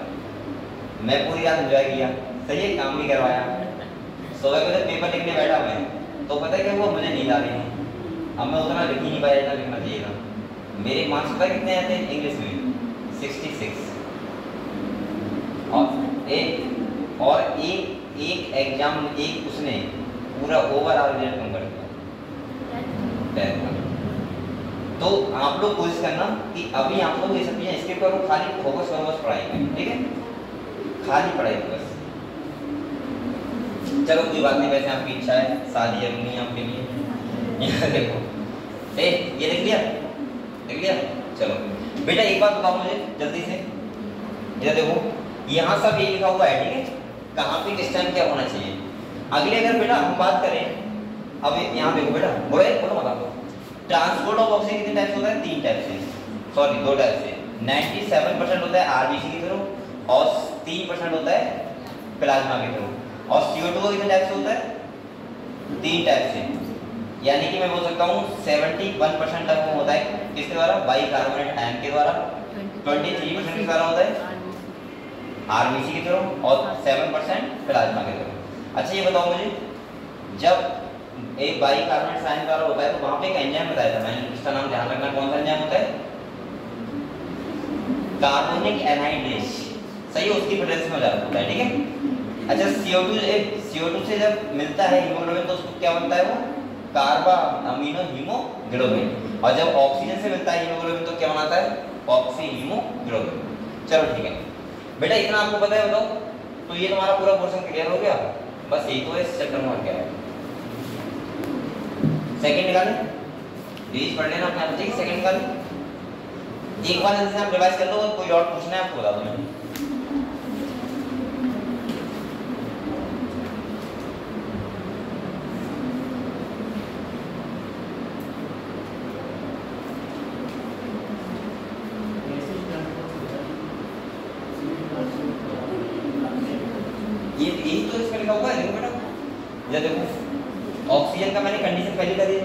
S1: मैं पूरी रात एंजॉय किया, सही है, काम भी करवाया। सुबह को जब पेपर लिखने बैठा मैं, तो पता है क्या हुआ, मुझे नींद आ रही है। अब मैं उतना लिख ही नहीं पाया जितना लिखना चाहिए था। मेरे मार्क्स पता कितने आए थे इंग्लिश में, 66। और एक एग्जाम, एक उसने पूरा ओवरऑल रिजल्ट कम कर दिया। तो आप लोग कोशिश करना कि अभी आप लोग ये सब चीजें स्किप करो, खाली फोकस करो बस पढ़ाई में, ठीक है, खाली पढ़ाई बस। चलो कोई बात नहीं, वैसे आपकी इच्छा है, शादी है नहीं आपके लिए। यहाँ देखो, ये देख लिया, देख लिया। चलो बेटा एक बात बताओ मुझे जल्दी से, इधर देखो, यहाँ सब ये लिखा हुआ है, ठीक है, कहाँ पे किस टाइम क्या होना चाहिए। अगले अगर बेटा हम बात करें, अब यहाँ देखो बेटा, बोलो बता दो, ट्रांसपोर्ट ऑफ ऑक्सीजन कितने टाइप से होता है, 3 टाइप से, सॉरी 2 टाइप से। 97% होता है आरबीसी के थ्रू और 3% होता है प्लाज्मा के थ्रू। और CO2 कितने टाइप से होता है, 3 टाइप से, यानी कि मैं बोल सकता हूँ 71% तक वो होता है किसके द्वारा, बाइकार्बोनेट आयन के द्वारा। 23% किस द्वारा होता है, आरबीसी के थ्रू, और 7% प्लाज्मा के थ्रू। अच्छा ये बताओ मुझे, जब एक बाइकार्बोनेट आयन द्वारा होता है तो वहां पे एक एंजाइम बताया था मैंने, इसका नाम ध्यान रखना, कौन सा एंजाइम होता है, कार्बोनिक एनहाइड्रेज। सही है, उसकी प्रेजेंस में होता है, ठीक है। अच्छा CO2 से जब मिलता है हीमोग्लोबिन तो उसको क्या बनता है, वो कार्बा अमीनो हीमोग्लोबिन। और जब ऑक्सीजन से मिलता है हीमोग्लोबिन तो क्या बनाता है, ऑक्सी हीमोग्लोबिन। चलो ठीक है बेटा, इतना आपको पता है, बताओ। तो ये तुम्हारा पूरा पोर्शन क्लियर हो गया, बस यही तो है इस चैप्टर में, क्या है। सेकंड निकालें, प्लीज पढ़ लेना अपना, ठीक है, सेकंड निकालें। एक बार जल्दी से आप रिवाइज कर लो, कोई और पूछना है आपको बता दो। मैं यही तो इसमें लिखा हुआ है, देखो बेटा, ये देखो ऑक्सीजन का मैंने कंडीशन पहले कर दी है,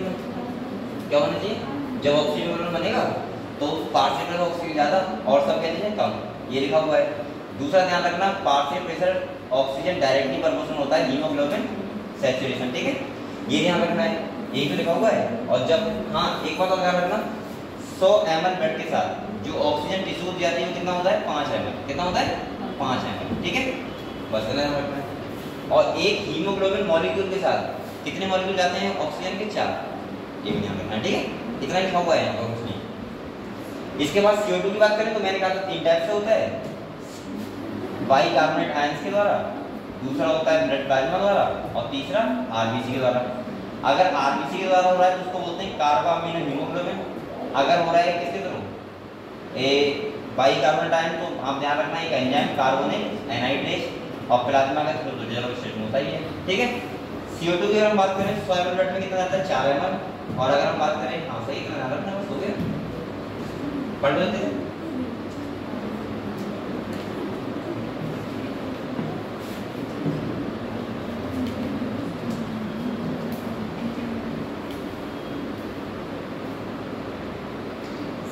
S1: क्या होना चाहिए, जब ऑक्सीजन बनेगा तो पार्शियल ऑक्सीजन ज़्यादा और सब क्या चीज़ें कम, ये लिखा हुआ है। दूसरा ध्यान रखना, partial pressure oxygen directly proportional होता है हीमोग्लोबिन सैचुरेशन, ठीक है, ये ध्यान रखना है, यही तो लिखा हुआ है। और जब, हाँ एक बात और ध्यान रखना, 100 ml ब्लड के साथ जो ऑक्सीजन टिश्यू दी जाती है कितना होता है, 5 ml, कितना होता है, 5 ml, ठीक है, बस ध्यान रखना है। और एक हीमोग्लोबिन मॉलिक्यूल के साथ कितने मॉलिक्यूल जाते हैं ऑक्सीजन के, 4, ये भी ध्यान रखना, ठीक है, इतना लिखा हुआ है और कुछ नहीं। इसके बाद CO2 की बात करें तो मैंने कहा था 3 टाइप से होता है, बाइकार्बोनेट आयंस के द्वारा, दूसरा होता है ब्लड प्लाज्मा द्वारा, और तीसरा आरबीसी के द्वारा। अगर आरबीसी के द्वारा हो रहा है तो उसको बोलते हैं कार्बा अमीनो हीमोग्लोबिन। अगर हो रहा है किसके थ्रू, बाइकार्बोनेट आयन तो आप ध्यान रखना एक एंजाइम कार्बोनिल एनाइड्रेज और प्लाज्मा का थ्रू दूसरे स्टेट में होता ही है, ठीक है। CO2 की अगर हम बात करें सॉइल ब्लड में कितना आता है 4 ml, और अगर हम बात करें हाँ सही कितना ध्यान रखना बस हो गया, पढ़ लेते हैं।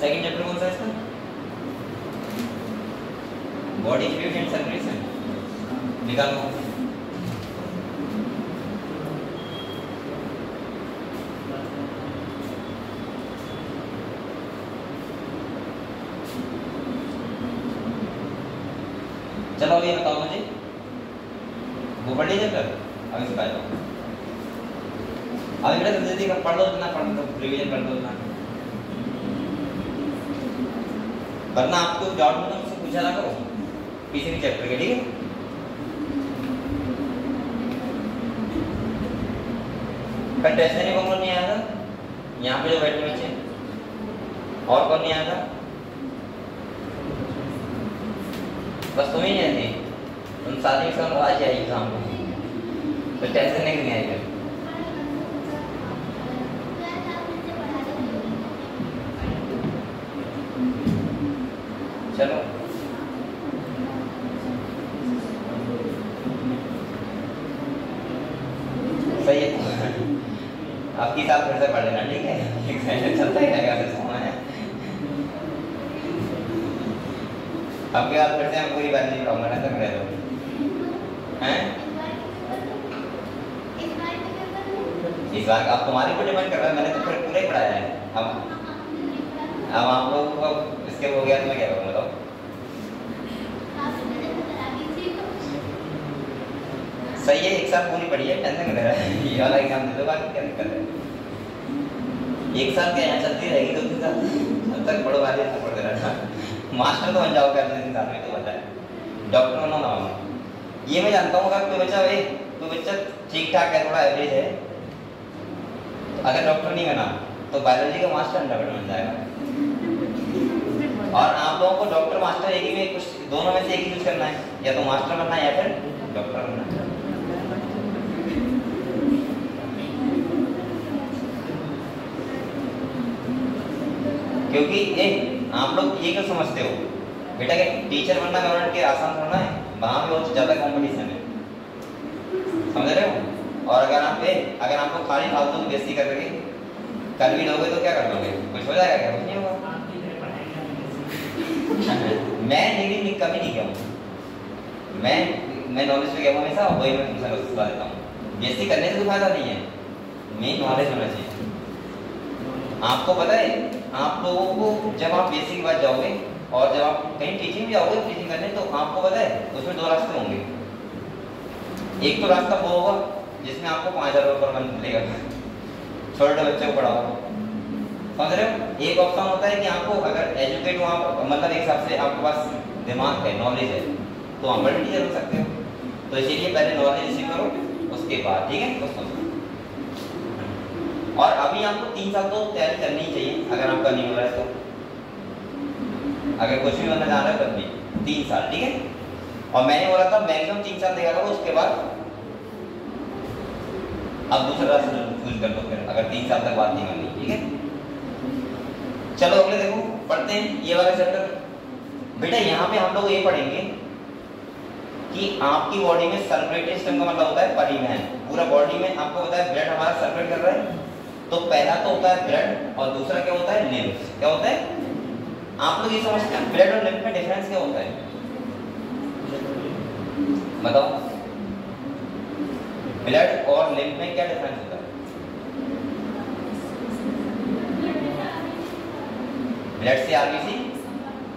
S1: सेकंड चैप्टर कौन सा है इसका? बॉडी फ्लूइड एंड सर्कुलेशन निकालो। चलो ये बताओ मुझे, वो पढ़ लीजिए फिर अब इसका आ जाओ। अभी बेटा जल्दी का पढ़ लो, इतना पढ़ लो, रिवीजन कर लो इतना, वरना आपको डाउट में तो मुझसे पूछा ना करो किसी भी चैप्टर के, ठीक है। कंटेस्टेंट कौन नहीं आया था यहाँ पे जो बैठे बच्चे, और कौन नहीं आया था? बस तुम ही नहीं आए थे, तुम साथी के साथ आज आई एग्जाम को, तो टेंशन नहीं आएगा। चलो सही है, आपकी साथ फिर से पढ़ लेना, ठीक है। चलता ही रहेगा सिस्टम है, आपके बाद फिर से हम पूरी बात नहीं पढ़ाऊंगा ना, तक रह लो हैं। इस बार अब तुम्हारे ऊपर डिपेंड कर रहा है, मैंने तो फिर पूरा ही पढ़ाया है। अब आप लोगों को इसके हो गया तो मैं क्या करूँगा बताओ। सही है, एक साथ पूरी पढ़ी है, टेंशन कर रहा है, ये वाला एग्जाम दे दो, बाकी क्या दिक्कत है। एक साथ क्या यहाँ चलती रहेगी 2-3 साल, जब तक पढ़ो वाले तब पढ़ते रहना। मास्टर तो बन जाओगे अपने 2-3 साल में, तो बन जाए डॉक्टर बनो ना बनो। ये मैं जानता हूँ अगर कोई बच्चा ठीक ठाक है, थोड़ा एवरेज है, तो अगर डॉक्टर नहीं बना तो बायोलॉजी का मास्टर अंडरग्रेड बन जाएगा। और आप लोगों को डॉक्टर मास्टर एक ही में कुछ दोनों में से एक ही चूज करना है, या तो मास्टर बनना है या फिर डॉक्टर बनना है। क्योंकि ये आप लोग ये क्यों समझते हो बेटा कि टीचर बनना गवर्नमेंट के आसान होना है, वहाँ पे बहुत ज़्यादा कंपटीशन है, समझ रहे हो। और अगर आपको खाली फालतू की बेइज्जती कर रहे कर भी लोगे तो क्या कर लोगे, कुछ हो जाएगा क्या? कुछ नहीं होगा। मैं डिग्री कभी नहीं किया हूँ, मैं नॉलेज पे गया हूँ हमेशा, वही मैं तुमसे बता देता हूँ। बेइज्जती करने से तो फायदा नहीं है, मेन नॉलेज होना चाहिए। आपको पता है आप लोगों को जब आप बेसिक के बाद जाओगे और जब आप कहीं टीचिंग भी जाओगे टीचिंग करने, तो आपको पता है उसमें 2 रास्ते होंगे। एक तो रास्ता वो होगा जिसमें आपको 5,000 रुपये पर मंथ मिलेगा, छोटे बच्चे को पढ़ाओ, समझ रहे हो। एक ऑप्शन होता है कि आपको अगर एजुकेट हो आप, मतलब एक हिसाब से आपके पास दिमाग है, नॉलेज है, तो आप बड़े टीचर हो सकते हो। तो इसीलिए पहले नॉलेज रिसीव करो, उसके बाद, ठीक है। और अभी आपको 3 साल तो तैयारी करनी ही चाहिए, अगर आपका नहीं हो रहा है तो, अगर कुछ भी बनना चाह रहा है तब भी 3 साल, ठीक है। और मैंने बोला था मैक्सिमम 3 साल देखा करो, उसके बाद अब दूसरा रास्ता चूज कर लो फिर, अगर 3 साल तक बात नहीं करनी, ठीक है। चलो अगले देखो पढ़ते हैं ये वाला चैप्टर। बेटा यहाँ पे हम लोग ये पढ़ेंगे कि आपकी बॉडी में सर्कुलेटरी सिस्टम का मतलब होता है परिवहन। पूरा बॉडी में आपको पता है ब्लड हमारा सर्कुलेट कर रहा है, तो पहला तो होता है ब्लड और दूसरा क्या होता है लिम्फ। क्या होता है आप लोग ये समझते हैं ब्लड और लिम्फ में डिफरेंस क्या होता है बताओ। ब्लड और लिम्फ में क्या डिफरेंस होता है? ब्लड से आरबीसी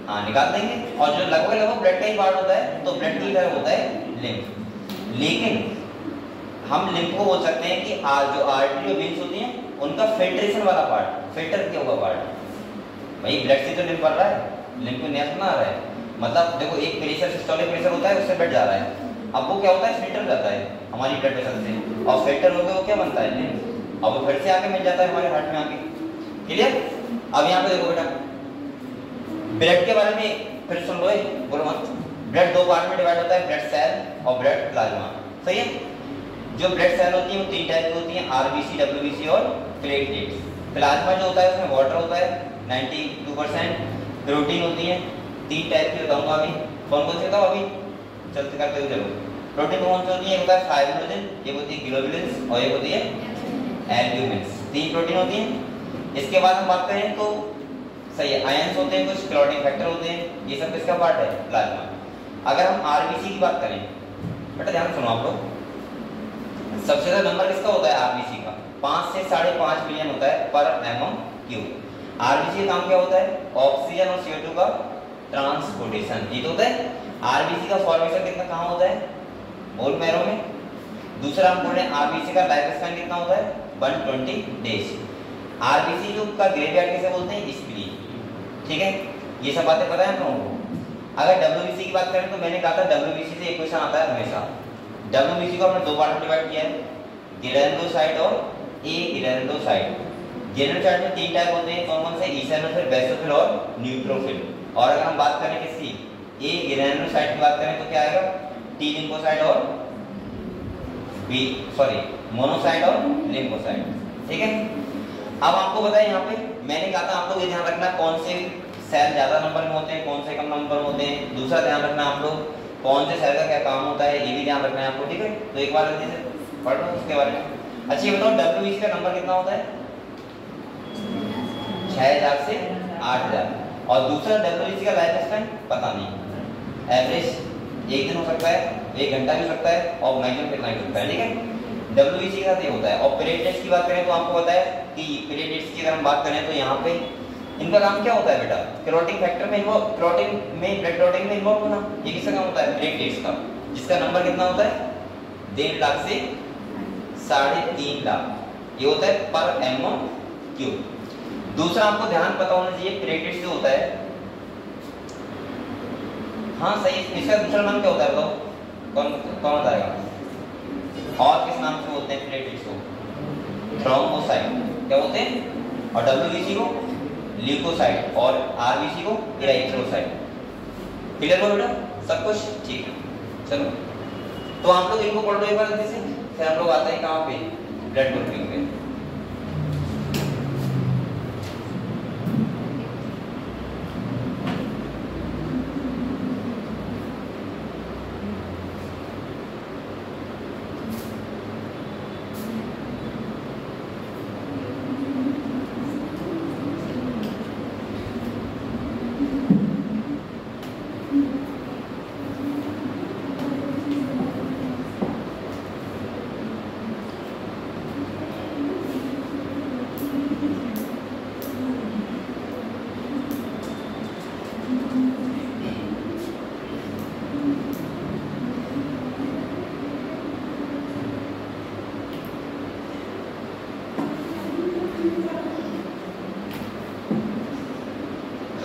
S1: हाँ निकाल देंगे, और जो लगभग ब्लड का ही पार्ट होता है, तो ब्लड की तरह होता है लिम्फ। लेकिन हम लिम्फ को बोल सकते हैं कि जो आर्टरी और वेन्स होती हैं उनका फिल्ट्रेशन वाला पार्ट, फिल्टर किया हुआ पार्ट। भाई ब्लड से तो लिम्फ बढ़ रहा है, लिम्फ को नया सुना रहा है, मतलब देखो एक प्रेशर सिस्टोलिक प्रेशर होता है, उससे ब्लड जा रहा है। अब वो क्या होता है फिल्टर करता है हमारी ब्लड प्रेशर से, और फिल्टर होकर वो क्या बनता है लिम्फ, अब वो फिर से आके मिल जाता है हमारे हार्ट में आके। क्लियर। अब यहाँ पे देखो बेटा ब्लड के बारे में फिर सुन लो, बोलो मत। ब्लड दो पार्ट में डिवाइड होता है, ब्लड सेल और ब्लड प्लाज्मा। सही है। जो ब्लड सेल होती है वो 3 टाइप की होती है, आरबीसी, डब्ल्यूबीसी और प्लेटलेट्स। प्लाज्मा जो होता है उसमें वाटर होता है 92%, प्रोटीन होती है 3 टाइप की बताऊंगा अभी। कौन कौन से बताओ अभी, चलते करते हुए चलो। प्रोटीन कौन सी होती है, एक होता है फाइब्रिनोजन, एक होती है ग्लोबुलिन्स और एक होती है एल्ब्यूमिन्स। 3 प्रोटीन होती हैं। इसके बाद हम बात करें तो सही है, आयंस होते हैं, कुछ क्लॉटिंग फैक्टर होते हैं, ये सब किसका पार्ट है, प्लाज्मा। अगर हम आरबीसी की बात करें, बेटा ध्यान सुनो आप लोग, सबसे ज्यादा नंबर किसका होता है आरबीसी का, 5 से 5.5 मिलियन होता है पर mm³। आरबीसी का काम क्या होता है, ऑक्सीजन और CO2 का ट्रांसपोर्टेशन, ये तो होता है। आरबीसी का फॉर्मेशन कितना कहाँ होता है, बोन मैरो में। दूसरा हम बोल रहे हैं आरबीसी का लाइफ स्पैन कितना होता है, 120 डेज। आरबीसी जो का ग्रेवयार्ड किसे बोलते हैं, स्प्लीन। ठीक है, ये सब बातें पता है हम लोगों को। अगर डब्ल्यूबीसी की बात करें तो मैंने कहा था डब्ल्यूबीसी से एक क्वेश्चन आता है हमेशा। डब्ल्यूबीसी को हमने 2 पार्ट में डिवाइड किया है, ग्रेनुलोसाइट और एग्रेनुलोसाइट। ग्रेनुलोसाइट में 3 टाइप होते हैं, कौन कौन से, ईओसिनोफिल, बेसोफिल और न्यूट्रोफिल। और अगर हम बात करें किसकी, एग्रेनुलोसाइट की बात करें तो क्या आएगा, टी लिम्फोसाइट और मोनोसाइट और लिम्फोसाइट। ठीक है। अब आपको बताएं यहाँ पे मैंने कहा था आप लोग ये ध्यान रखना कौन से सेल ज्यादा नंबर में होते हैं, कौन से कम नंबर में होते हैं। दूसरा ध्यान रखना आप लोग कौन से सेल का क्या काम होता है, ये भी ध्यान रखना है आपको। ठीक है, तो एक बार जल्दी से पढ़ लो उसके बारे में। अच्छा ये बताओ डब्ल्यूबीसी का नंबर कितना होता है, 6000 से 8000। और दूसरा डब्ल्यूबीसी का लाइफ स्पैन पता नहीं, एवरेज 1 दिन हो सकता है, 1 घंटा भी हो सकता है और मैक्सिमम कितना हो सकता है। ठीक है, डब्ल्यूबीसी के साथ ये होता है। और प्लेटलेट्स की बात करें तो आपको पता है कि प्लेटलेट्स की अगर हम बात करें तो यहाँ पे इनका काम क्या होता है बेटा, क्लॉटिंग फैक्टर में इन्वॉल्व, क्लॉटिंग में, ब्लड क्लॉटिंग में इन्वॉल्व होना। ये किसका काम होता है, प्लेटलेट्स का, जिसका नंबर कितना होता है 1.5 लाख से 3.5 लाख, ये होता है पर mm³। दूसरा आपको ध्यान पता होना चाहिए प्लेटलेट्स जो होता है, हाँ सही, इसका दूसरा नाम क्या होता है बताओ, कौन कौन बताएगा, और किस नाम से बोलते हैं प्लेटलेट्स को, थ्रोम्बोसाइट क्या बोलते हैं, और डब्ल्यूबीसी को ल्यूकोसाइट और आरबीसी को इराइथ्रोसाइट। क्लियर हो बेटा सब कुछ, ठीक है। चलो तो आप लोग इनको पढ़ लो एक बार जल्दी से, फिर हम लोग आते हैं कहाँ पे, ब्लड ग्रुपिंग पे।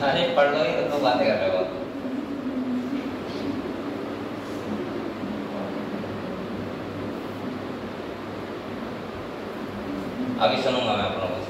S1: अरे पढ़ लो ही तो बातें कर रहे हो। अभी सुनूंगा मैं आप लोगों से।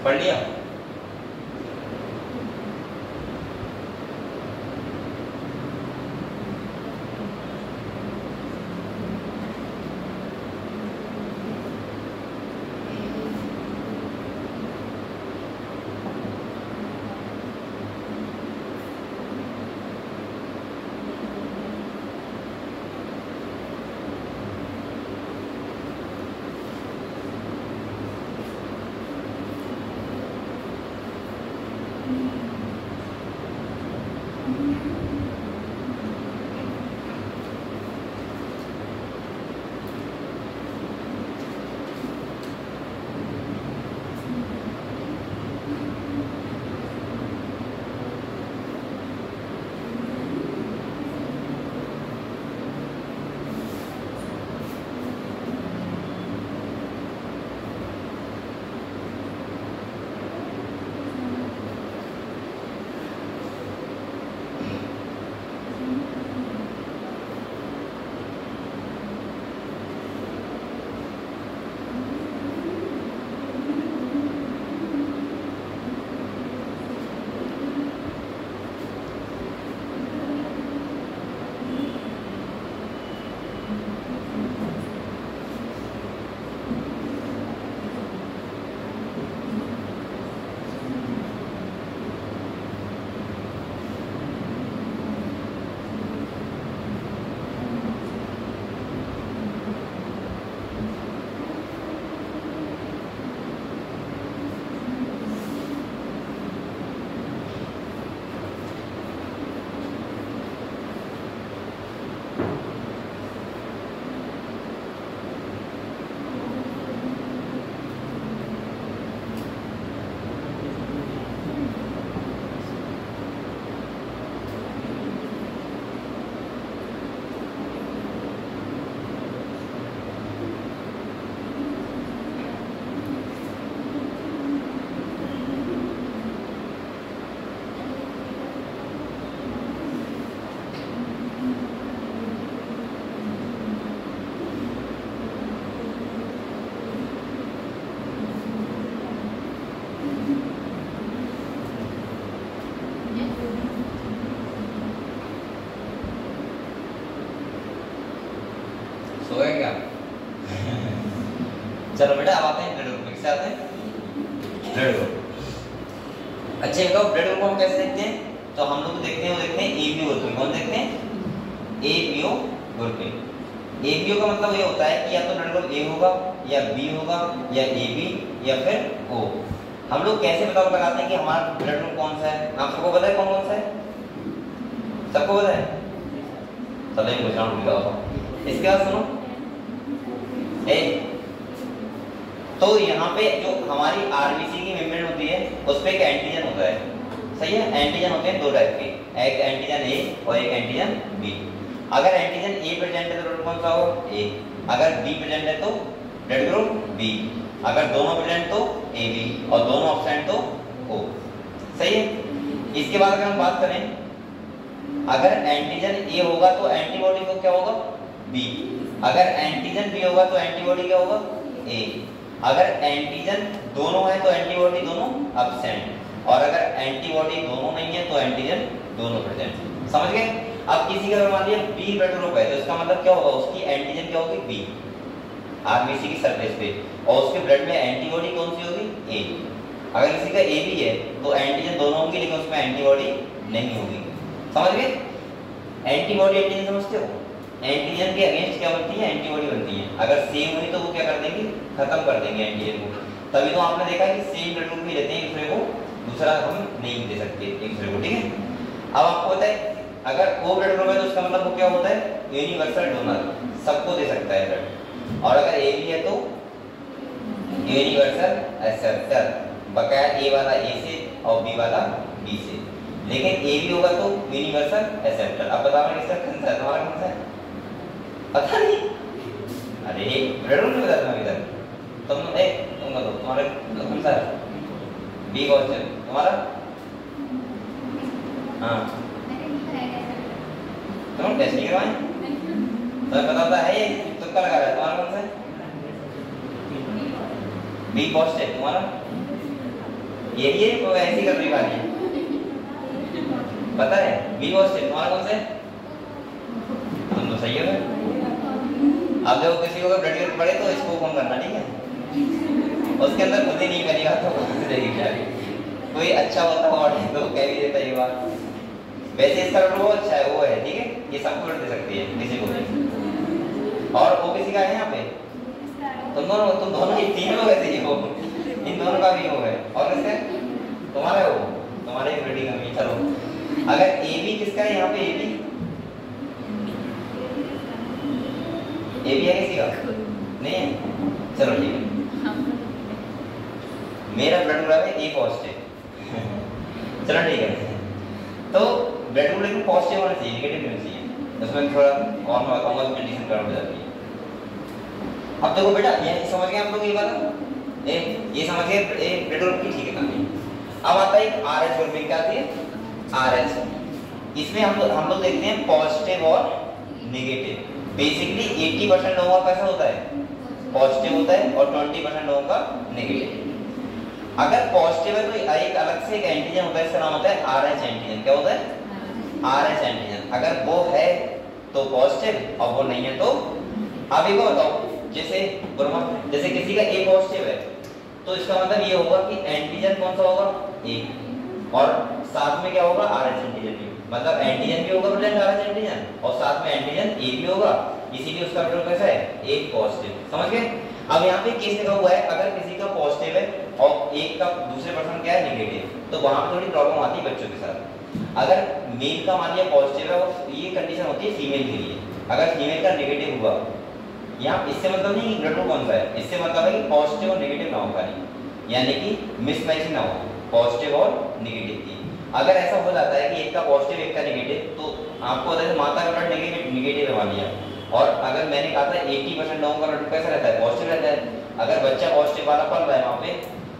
S1: पढ़ लिया? सो गए क्या? चलो बेटा अब आते हैं ब्लड ग्रुप। किससे आते हैं? Blood group. अच्छा ये बताओ ब्लड ग्रुप हम कैसे देखते हैं? तो हम लोग देखते हैं, वो देखते हैं एबीओ ग्रुप में। कौन देखते हैं? एबीओ ग्रुप में। एबीओ का मतलब ये होता है कि या तो ब्लड ग्रुप ए होगा या बी होगा या एबी या फिर ओ। हम लोग कैसे पता लगाते हैं कि हमारा ब्लड ग्रुप कौन सा है? आप सबको पता है कौन कौन सा है? सबको पता है? चलो ये पूछना होगा। इसके बाद सुनो ए, तो यहाँ पे जो हमारी आरबीसी की मेम्ब्रेन होती है उस पे एक एंटीजन होता है, सही है? एंटीजन होते हैं दो टाइप के, एक एंटीजन ए और एक एंटीजन बी। अगर एंटीजन ए प्रेजेंट है तो ब्लड कौन सा हो? ए। अगर बी प्रेजेंट है तो ब्लड ग्रुप बी। अगर दोनों प्रेजेंट तो ए बी और दोनों एब्सेंट तो ओ, सही है? इसके बाद अगर हम बात करें, अगर एंटीजन ए होगा तो एंटीबॉडी को क्या होगा? बी। अगर एंटीजन बी होगा तो एंटीबॉडी क्या होगा? ए। अगर एंटीजन दोनों है तो एंटीबॉडी दोनों एब्सेंट, और अगर एंटीबॉडी दोनों नहीं है तो एंटीजन दोनों प्रेजेंट। समझ गए? अब किसी का मान लिया बी ब्लड ग्रुप है तो इसका मतलब क्या होगा? उसकी एंटीजन क्या होगी? बी, आरबीसी की सरफेस पे, और उसके ब्लड में एंटीबॉडी कौन सी होगी? ए। अगर किसी का ए बी है तो एंटीजन दोनों होंगे लेकिन उसमें एंटीबॉडी नहीं होगी। समझ गए? एंटीबॉडी एंटीजन समझते हो? एंटीजन के अगेंस्ट क्या बनती है? एंटीबॉडी बनती है। अगर सेम हुई तो वो क्या कर देंगे? खत्म कर देंगे एंटीजन को। तभी तो आपने देखा कि सेम ब्लड ग्रुप भी रहते हैं, एक दूसरे को दूसरा हम नहीं दे सकते एक दूसरे को, ठीक है? अब आपको पता है अगर ओ ब्लड ग्रुप है तो उसका मतलब वो क्या होता है? यूनिवर्सल डोनर, सबको दे सकता है ब्लड। और अगर ए बी है तो यूनिवर्सल एक्सेप्टर, बकाया ए वाला ए से और बी वाला बी से। लेकिन ए बी होगा तो यूनिवर्सल एक्सेप्टर। अब बताओ किसका कौन सा है? तुम्हारा कौन सा है? पता नहीं? अरे ब्लड ग्रुप नहीं बताता इधर तुम बताओ तुम्हारा कौन सा है? बी क्वेश्चन तुम्हारा? हाँ तुम टेस्ट नहीं करवाए तो बताता है ये तुक्का लगा रहा है। तुम्हारा कौन सा है? B positive. तुम्हारा यही है, वो ऐसी करने वाली है, पता है। बी पॉजिटिव तुम्हारा कौन सा है? तुम तो सही हो गए। अब देखो किसी को ब्लड ग्रुप बढ़े तो इसको फोन करना, ठीक है। उसके अंदर खुद ही नहीं करेगा तो कोई अच्छा होता और तो कह भी देता ये बात। वैसे इसका ब्लड अच्छा है, वो है, ठीक है, ये सबको ब्लड दे सकती है किसी को भी। और वो किसी का है यहाँ पे, तुम दोनों ही तीनों वैसे ही हो, इन दोनों का भी वो है। और किसका है? तुम्हारा है, वो तुम्हारे ही ब्लड कमी। चलो अगर ए बी किसका है यहाँ पे, ए बी है किसी का नहीं है? चलो ठीक है, मेरा ब्लड ग्रुप है ए पॉजिटिव। चलो ठीक है, तो ब्लड ग्रुप लेकिन पॉजिटिव होना चाहिए, नेगेटिव नहीं चाहिए। उसमें थोड़ा और मैं बताऊंगा कंडीशन गड़बड़ हो जाती है। अब देखो बेटा, ये समझ गए हम लोग ये बात, ये समझ गए ए ब्लड ग्रुप की, ठीक है कहानी। अब आता है आरएच ग्रुप, क्या आती है? आरएच। इसमें हम लोग देखते हैं पॉजिटिव और नेगेटिव। बेसिकली 80% लोगों का कैसा होता है? पॉजिटिव होता है, और 20% लोगों का नेगेटिव। अगर पॉजिटिव है तो एक अलग से एक एंटीजन होता है, इसका नाम होता है आरएच एंटीजन। क्या होता है? RH antigen. अगर वो है तो पॉजिटिव, और वो नहीं है तो, आप एक बताओ, जैसे किसी का ए पॉजिटिव है तो इसका मतलब ये होगा कि एंटीजन कौन सा होगा? ए, और साथ में क्या होगा? आरएच एंटीजन भी, मतलब एंटीजन भी होगा प्रेजेंट आरएच एंटीजन, और साथ में एंटीजन ए भी होगा, इसीलिए उसका ब्लड कैसा है? एक पॉजिटिव। समझ गए? अब यहाँ पे केस लिखा हुआ है, अगर किसी का पॉजिटिव है और एक का दूसरे पर्सन क्या है? नेगेटिव, तो वहां पे थोड़ी प्रॉब्लम आती है बच्चों के साथ। अगर मेल का मान लिया पॉजिटिव है, और ये कंडीशन होती है फीमेल के लिए, अगर फीमेल का नेगेटिव हुआ, यहाँ इससे मतलब नहीं कि ब्लड ग्रुप कौन सा है, इससे मतलब है कि पॉजिटिव और नेगेटिव ना हो पाए, यानी कि मिसमैचिंग ना हो पॉजिटिव और नेगेटिव की। अगर ऐसा हो जाता है कि एक का पॉजिटिव एक का नेगेटिव, तो आपको बता दें माता का ब्लड नेगेटिव मान लिया, और अगर मैंने कहा था 80% लोगों का ब्लड कैसा रहता है? पॉजिटिव रहता है। अगर बच्चा पॉजिटिव वाला पल रहा है वहाँ पे,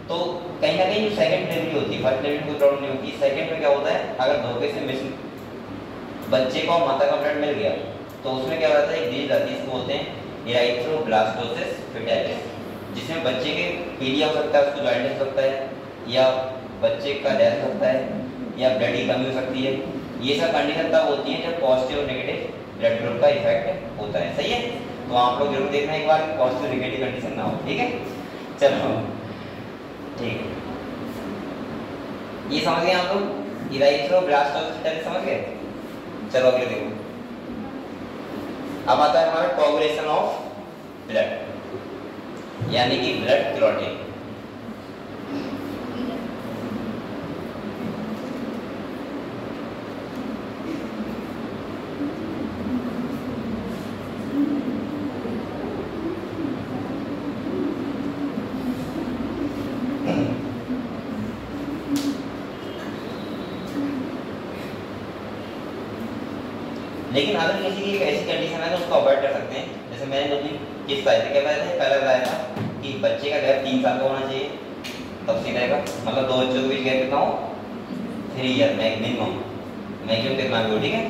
S1: तो कहीं ना कहीं सेकंड डिलीवरी होती है, फर्स्ट डिलीवरी कोई प्रॉब्लम नहीं होती। सेकंड में क्या होता है, अगर धोखे से बच्चे को माता का ब्लड मिल गया, तो उसमें क्या होता है? एक डिजीज आती है, इसको बोलते हैं इराइथ्रोब्लास्टोसिस फेटालिस, जिसमें बच्चे के पीलिया हो सकता है, उसको जॉइंटिस हो सकता है, या बच्चे का डेथ हो सकता है, या ब्लड की कमी हो सकती है। ये सब कंडीशन तब होती है जब पॉजिटिव और नेगेटिव ब्लड ग्रुप का इफेक्ट होता है। सही है? तो आप लोग जरूर देखना एक बार, पॉजिटिव नेगेटिव कंडीशन ना हो, ठीक है। चलो ठीक है, ये समझ गए आप लोग, इराइथ्रोब्लास्टोसिस फेटालिस समझ गए। चलो अगले देखो, अब आता है हमारा कोगुलेशन ऑफ ब्लड, यानी कि ब्लड क्लॉटिंग। लेकिन अगर किसी की एक ऐसी कंडीशन है तो उसको अवॉइड कर सकते हैं। जैसे मैंने दो तीन किस बताए थे, क्या बताए थे? पहले बताया था कि बच्चे का गैप 3 साल का होना चाहिए, तब सही रहेगा, मतलब 2 बच्चों के बीच गैप कितना हो? 3 ईयर मिनिमम, मैक्सिमम कितना भी हो, ठीक है।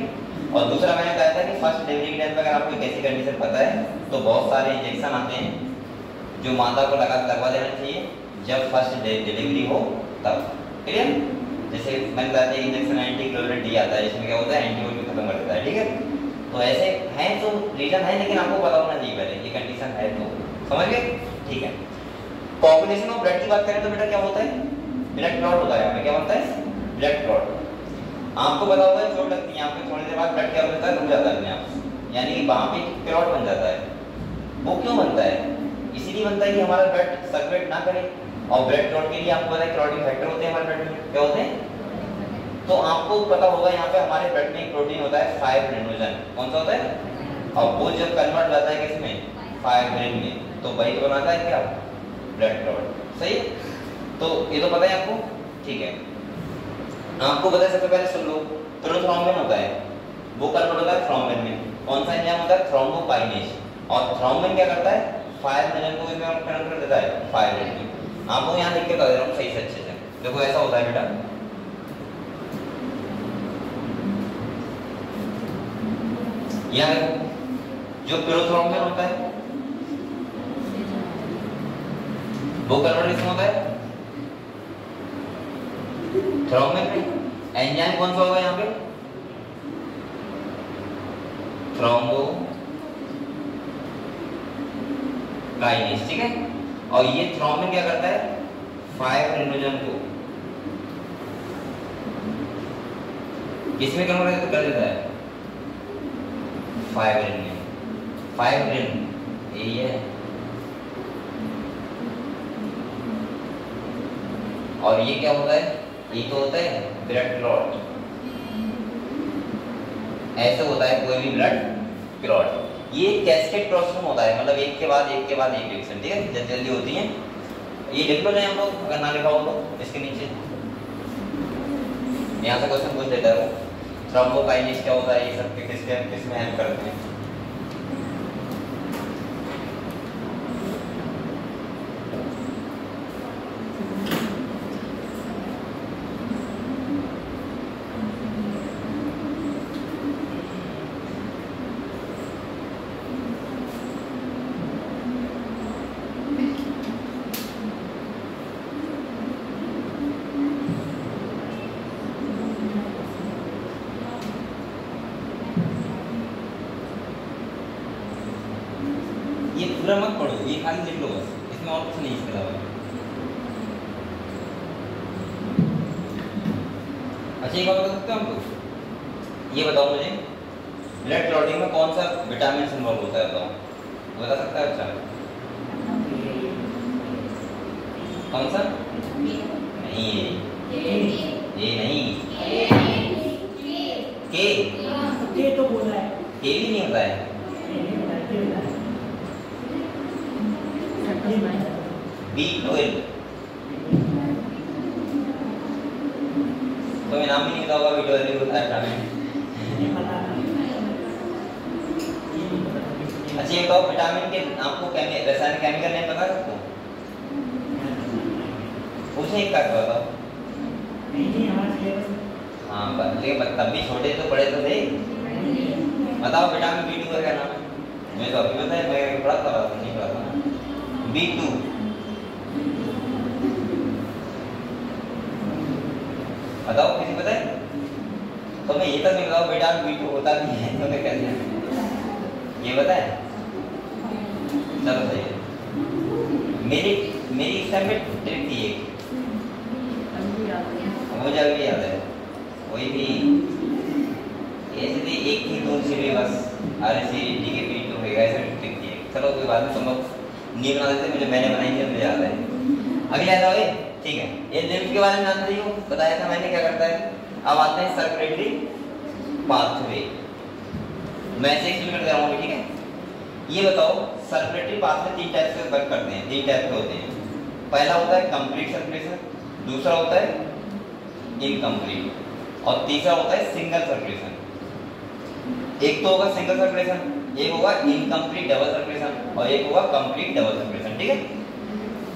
S1: और दूसरा मैंने बताया था कि फर्स्ट डिलीवरी के टाइम पर अगर आपको एक ऐसी कंडीशन पता है तो बहुत सारे इंजेक्शन आते हैं जो माता को लगवा देना चाहिए जब फर्स्ट डिलीवरी हो तब, क्लियर। जैसे मैंने बताया था इंजेक्शन एंटीग्लोबुलिन डी आता है, इसमें क्या होता है? एंटीबॉडी खत्म कर देता है, ठीक है। तो ऐसे हैं तो रीजन है, लेकिन आपको पता होना चाहिए पहले ये कंडीशन है तो, समझ गए? ठीक है। कोगुलेशन ऑफ ब्लड की बात करें तो बेटा क्या होता है? ब्लड क्लॉट होता है। यहाँ पे क्या होता है? Blood clot. आपको पता होगा चोट लगती है यहाँ पे, थोड़ी देर बाद ब्लड क्या हो जाता है? रुक जाता है अपने आप, यानी कि वहाँ पे क्लॉट बन जाता है। वो क्यों बनता है? इसीलिए बनता है कि हमारा ब्लड सर्कुलेट ना करे, और ब्लड क्लॉट के लिए आपको पता है क्लॉटिंग फैक्टर होते हैं हमारे ब्लड में, क्या होते हैं? तो आपको पता होगा यहाँ पे हमारे ब्लड में एक प्रोटीन होता है फाइब्रिनोजन। कौन सा होता है? और वो जब कन्वर्ट जाता है किसमें? फाइब्रिन में, तो वही तो बनाता है क्या? Blood clot. सही है? तो ये तो पता है आपको, ठीक है। आपको पता है, सबसे पहले सुन लो, प्रोथ्रोम्बिन होता है, वो कन्वर्ट होता है थ्रोम्बिन में। कौन सा एंजाइम होता है? थ्रोम्बोकाइनेज। और थ्रोम्बिन क्या करता है? फाइब्रिनोजन को इसमें कन्वर्ट कर देता है फाइब्रिन में। आपको यहाँ लिख के बता दे रहा हूँ सही से अच्छे से, देखो ऐसा होता है बेटा। यहाँ जो प्रोथ्रोम्बिन होता है वो कन्वर्ट किसमें होता है? थ्रोम्बिन में एंजाइम कौन सा होगा यहाँ पे? थ्रोम्बोकाइनेज, ठीक है। और ये थ्रोम्बिन क्या करता है? फाइब्रिनोजन को किसमें कन्वर्ट कर देता है? फाइब्रिन में। फाइब्रिन यही है। और ये क्या होता है? ये तो होता है ब्लड क्लॉट। ऐसे होता है कोई भी ब्लड क्लॉट। ये कैस्केड प्रोसेस में होता है, मतलब एक के बाद एक रिएक्शन, ठीक है, जल्दी जल्दी होती है। ये लिख लो हम लोग, अगर ना लिखा हो तो इसके नीचे यहाँ से क्वेश्चन पूछ देता है वो थ्रोम्बोकाइनेज क्या होता है, ये सब किसमें हेल्प करते हैं। ये पूरा मत पढ़ो, ये खाली लिख लो बस, इसमें और कुछ नहीं इसके अलावा। अच्छा एक बात बता सकते हो हमको? ये बताओ मुझे, ब्लड क्लॉटिंग में कौन सा विटामिन इन्वॉल्व होता है, बताओ, बता सकता है? अच्छा कौन सा? नहीं ये नहीं, के तो बोला है, के भी नहीं होता है। B12 तो मैं नाम भी नहीं बताऊंगा, B12 भी होता है विटामिन। अच्छा ये बताओ, विटामिन के आपको रासायनिक केमिकल नेम पता है आपको? पूछे एक का बताओ। हाँ लेकिन तब भी छोटे तो बड़े तो थे। बताओ विटामिन B2 का क्या नाम है? मैं तो अभी बताया, मैं पढ़ा था, नहीं पढ़ा था। B2 बताओ, किसी पता है? तो मैं ये तक नहीं बताऊँ विटामिन B2 होता नहीं है, तो मैं कैसे ये बताए? चलो सही है। मेरी इस टाइम में ट्रिक थी एक, मुझे अभी याद है, वही भी ऐसे थी, एक ही दो से भी बस RC डी के B2 होगा, ऐसे ट्रिक थी। चलो कोई बात नहीं, तुम लोग नहीं बना देते, मुझे मैंने बनाई थी, मुझे याद है। अगले आता है, ठीक है, ये लिम्फ के बारे में जानते हो, बताया था मैंने क्या करता है। अब आते हैं सर्कुलेटरी पाथवे, मैं से एक्सप्लेन कर रहा हूँ, ठीक है। ये बताओ सर्कुलेटरी पाथवे तीन टाइप से वर्क करते हैं, तीन टाइप के होते हैं। पहला होता है कंप्लीट सर्कुलेशन, दूसरा होता है इनकम्प्लीट, और तीसरा होता है सिंगल सर्कुलेशन। एक तो होगा सिंगल सर्कुलेशन, एक होगा इनकम्प्लीट डबल सर्कुलेशन, और एक होगा कंप्लीट डबल सर्कुलेशन, ठीक है।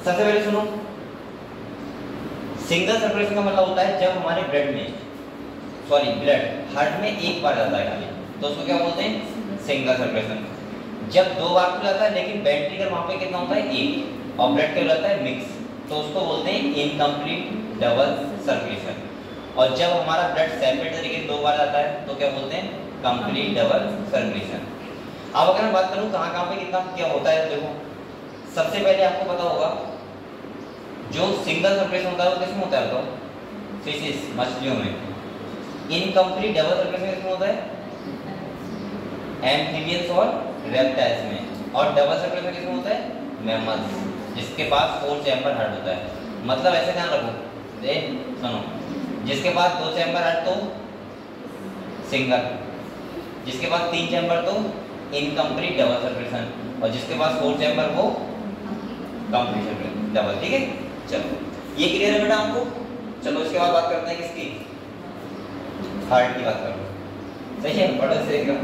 S1: सबसे पहले सुनो, सिंगल सर्कुलेशन का मतलब होता है जब हमारे ब्लड हार्ट में एक बार जाता है खाली, तो उसको क्या बोलते हैं? Single circulation. जब दो बार तो जाता है लेकिन वेंट्रिकल वहां पे कितना होता है? एक, और ब्लड क्या जाता है? मिक्स, तो उसको बोलते हैं इनकम्प्लीट डबल सर्कुलेशन। और जब हमारा ब्लड सेपरेट तरीके से दो बार जाता है तो क्या बोलते हैं? Complete double circulation. अब अगर मैं बात करूं कहां पे कितना क्या होता है, देखो सबसे पहले आपको पता होगा जो सिंगल सर्कुलेशन होता है वो किसमें होता है? तो फिशेस, मछलियों में। इनकम्प्लीट डबल सर्कुलेशन किसमें होता है? एम्फीबियंस और रेप्टाइल्स में। और डबल सर्कुलेशन किसमें होता है? मैमल्स, जिसके पास 4 चैम्बर हार्ट होता है। मतलब ऐसे ध्यान रखो, सुनो, जिसके पास 2 चैम्बर हार्ट तो सिंगल, जिसके पास 3 चैम्बर तो इनकम्प्लीट डबल सर्कुलेशन, और जिसके पास 4 चैम्बर वो कंप्लीट डबल, ठीक है। चलो ये क्लियर है बेटा आपको? चलो इसके बाद बात करते हैं किसकी? हार्ट की बात करो, सही है, बड़ा से एकदम।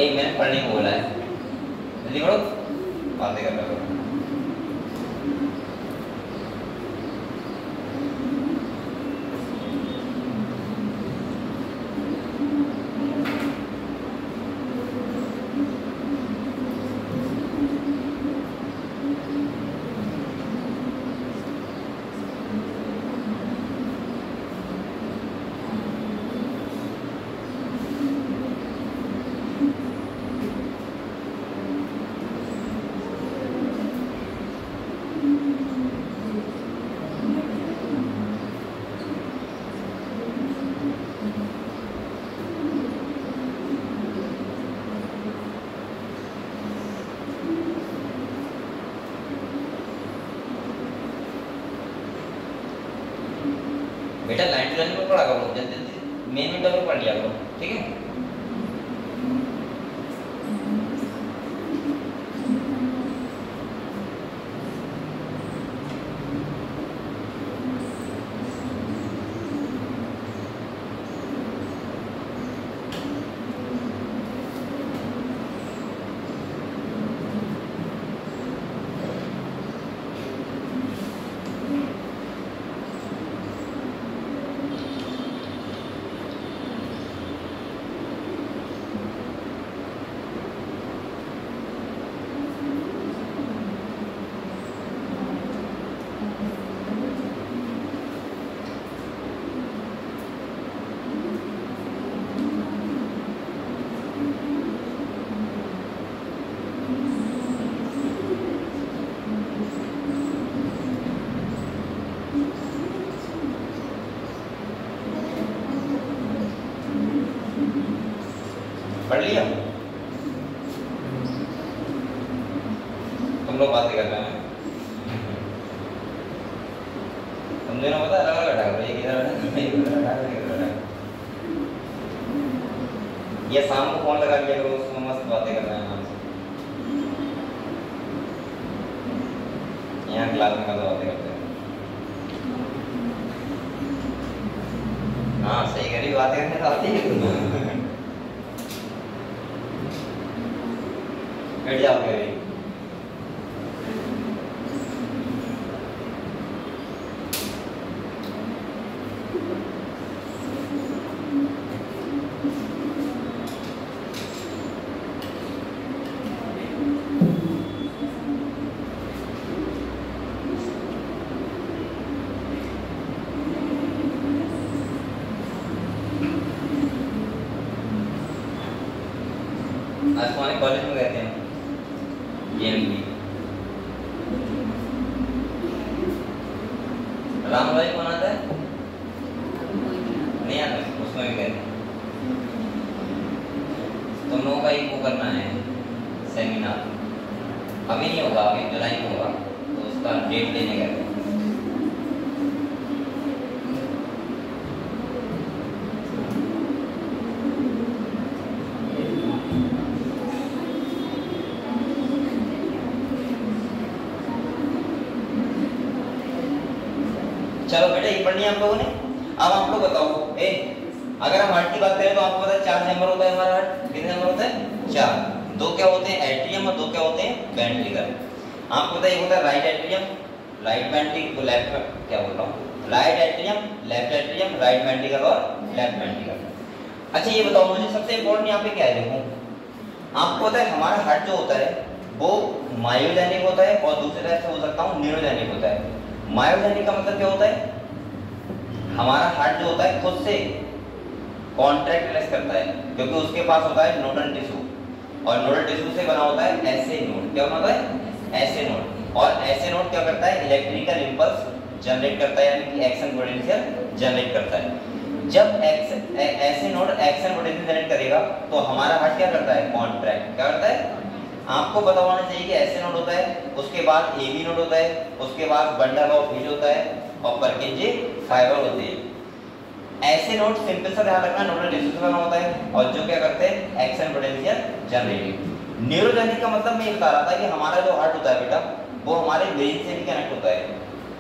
S1: एक मैंने पढ़ने को बोला है, जल्दी पढ़ो, बातें कर रहा हूँ। बेटा लाइन टू लाइन में पढ़ा करो, जल्दी जल्दी मेन टॉपिक पढ़ लिया करो, ठीक है। पढ़ लिया? तुम लोग बातें कर रहे हैं, तुम दोनों पता अलग अलग बैठा करो, एक इधर बैठा, एक उधर बैठा, एक इधर बैठा। ये शाम को फोन लगा लिया करो, उसमें मस्त बातें कर रहे हैं आराम से। यहाँ क्लास में तो बातें करते हैं। हाँ सही कह रही, बातें करने तो आती है। बैठ जाओ मेरे। आज तुम्हारे कॉलेज में गए थे राम भाई कौन आता है? नहीं आता, उसमें भी गए थे। तुम लोगों का एक वो करना है सेमिनार, अभी नहीं होगा, अभी जुलाई में होगा, तो उसका डेट लेने गए थे। चलो बेटा ये पढ़नी है आप लोगों ने। अब आप लोग बताओ, अगर हम हार्ट की बात करें तो आपको पता है 4 चैम्बर होता है हमारा हार्ट। कितने चैम्बर होते हैं? 4। 2 क्या होते हैं? एट्रियम, और 2 क्या होते हैं? वेंट्रिकल। आपको पता है ये होता है right atrium, right ventricle, left क्या बोल रहा हूँ, right atrium, left atrium, right ventricle और लेफ्ट वेंट्रिकल। अच्छा ये बताओ मुझे, सबसे इंपॉर्टेंट यहाँ पे क्या है? देखो आपको पता है हमारा हार्ट जो होता है वो मायोजेनिक होता है, और दूसरे तरह से हो सकता हूँ न्यूरोजेनिक होता है। मायोजेनिक का मतलब क्या होता है? हमारा हार्ट जो होता है खुद से कॉन्ट्रैक्ट रिलैक्स करता है, क्योंकि उसके पास होता है नोडल टिश्यू, और नोडल टिश्यू से बना होता है ऐसे नोड। क्या होता है? ऐसे नोड। और ऐसे नोड क्या करता है? इलेक्ट्रिकल इंपल्स जनरेट करता है, यानी कि एक्शन पोटेंशियल जनरेट करता है। जब ऐसे नोड एक्शन पोटेंशियल जनरेट करेगा तो हमारा हार्ट क्या करता है? कॉन्ट्रैक्ट। क्या करता है? आपको पता होना चाहिए कि ऐसे नोड होता है, उसके बाद एबी नोड होता है, उसके बाद बंडल ऑफ हिल होता है, और परकिंजी फाइबर होते हैं। ऐसे नोड सिंपल सा ध्यान रखना, नोडल टिश्यू से बना होता है, और जो क्या करते हैं? Action potential generate. न्यूरोजेनिक का मतलब मैं ये बता रहा था कि हमारा जो हार्ट होता है बेटा, वो हमारे ब्रेन से भी कनेक्ट होता है।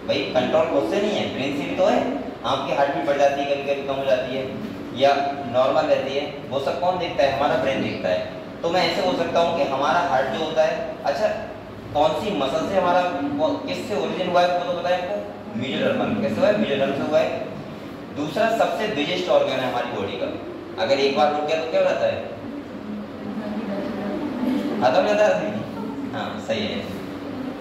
S1: भाई कंट्रोल खुद से नहीं है, ब्रेन से भी तो है। आपकी हार्ट बीट बढ़ जाती है, कभी कभी कम हो जाती है, या नॉर्मल रहती है, वो सब कौन देखता है? हमारा ब्रेन देखता है। तो मैं ऐसे बोल सकता हूँ कि हमारा हार्ट जो होता है, अच्छा कौन सी मसल से हमारा किससे ओरिजिन हुआ है तो बताया आपको, मीडियल नर्व। कैसे हुआ है? मीडियल नर्व से हुआ है। दूसरा सबसे बिगेस्ट ऑर्गन है हमारी बॉडी का, अगर एक बार रुक गया तो क्या हो जाता है? खत्म हो जाता है। हाँ सही है।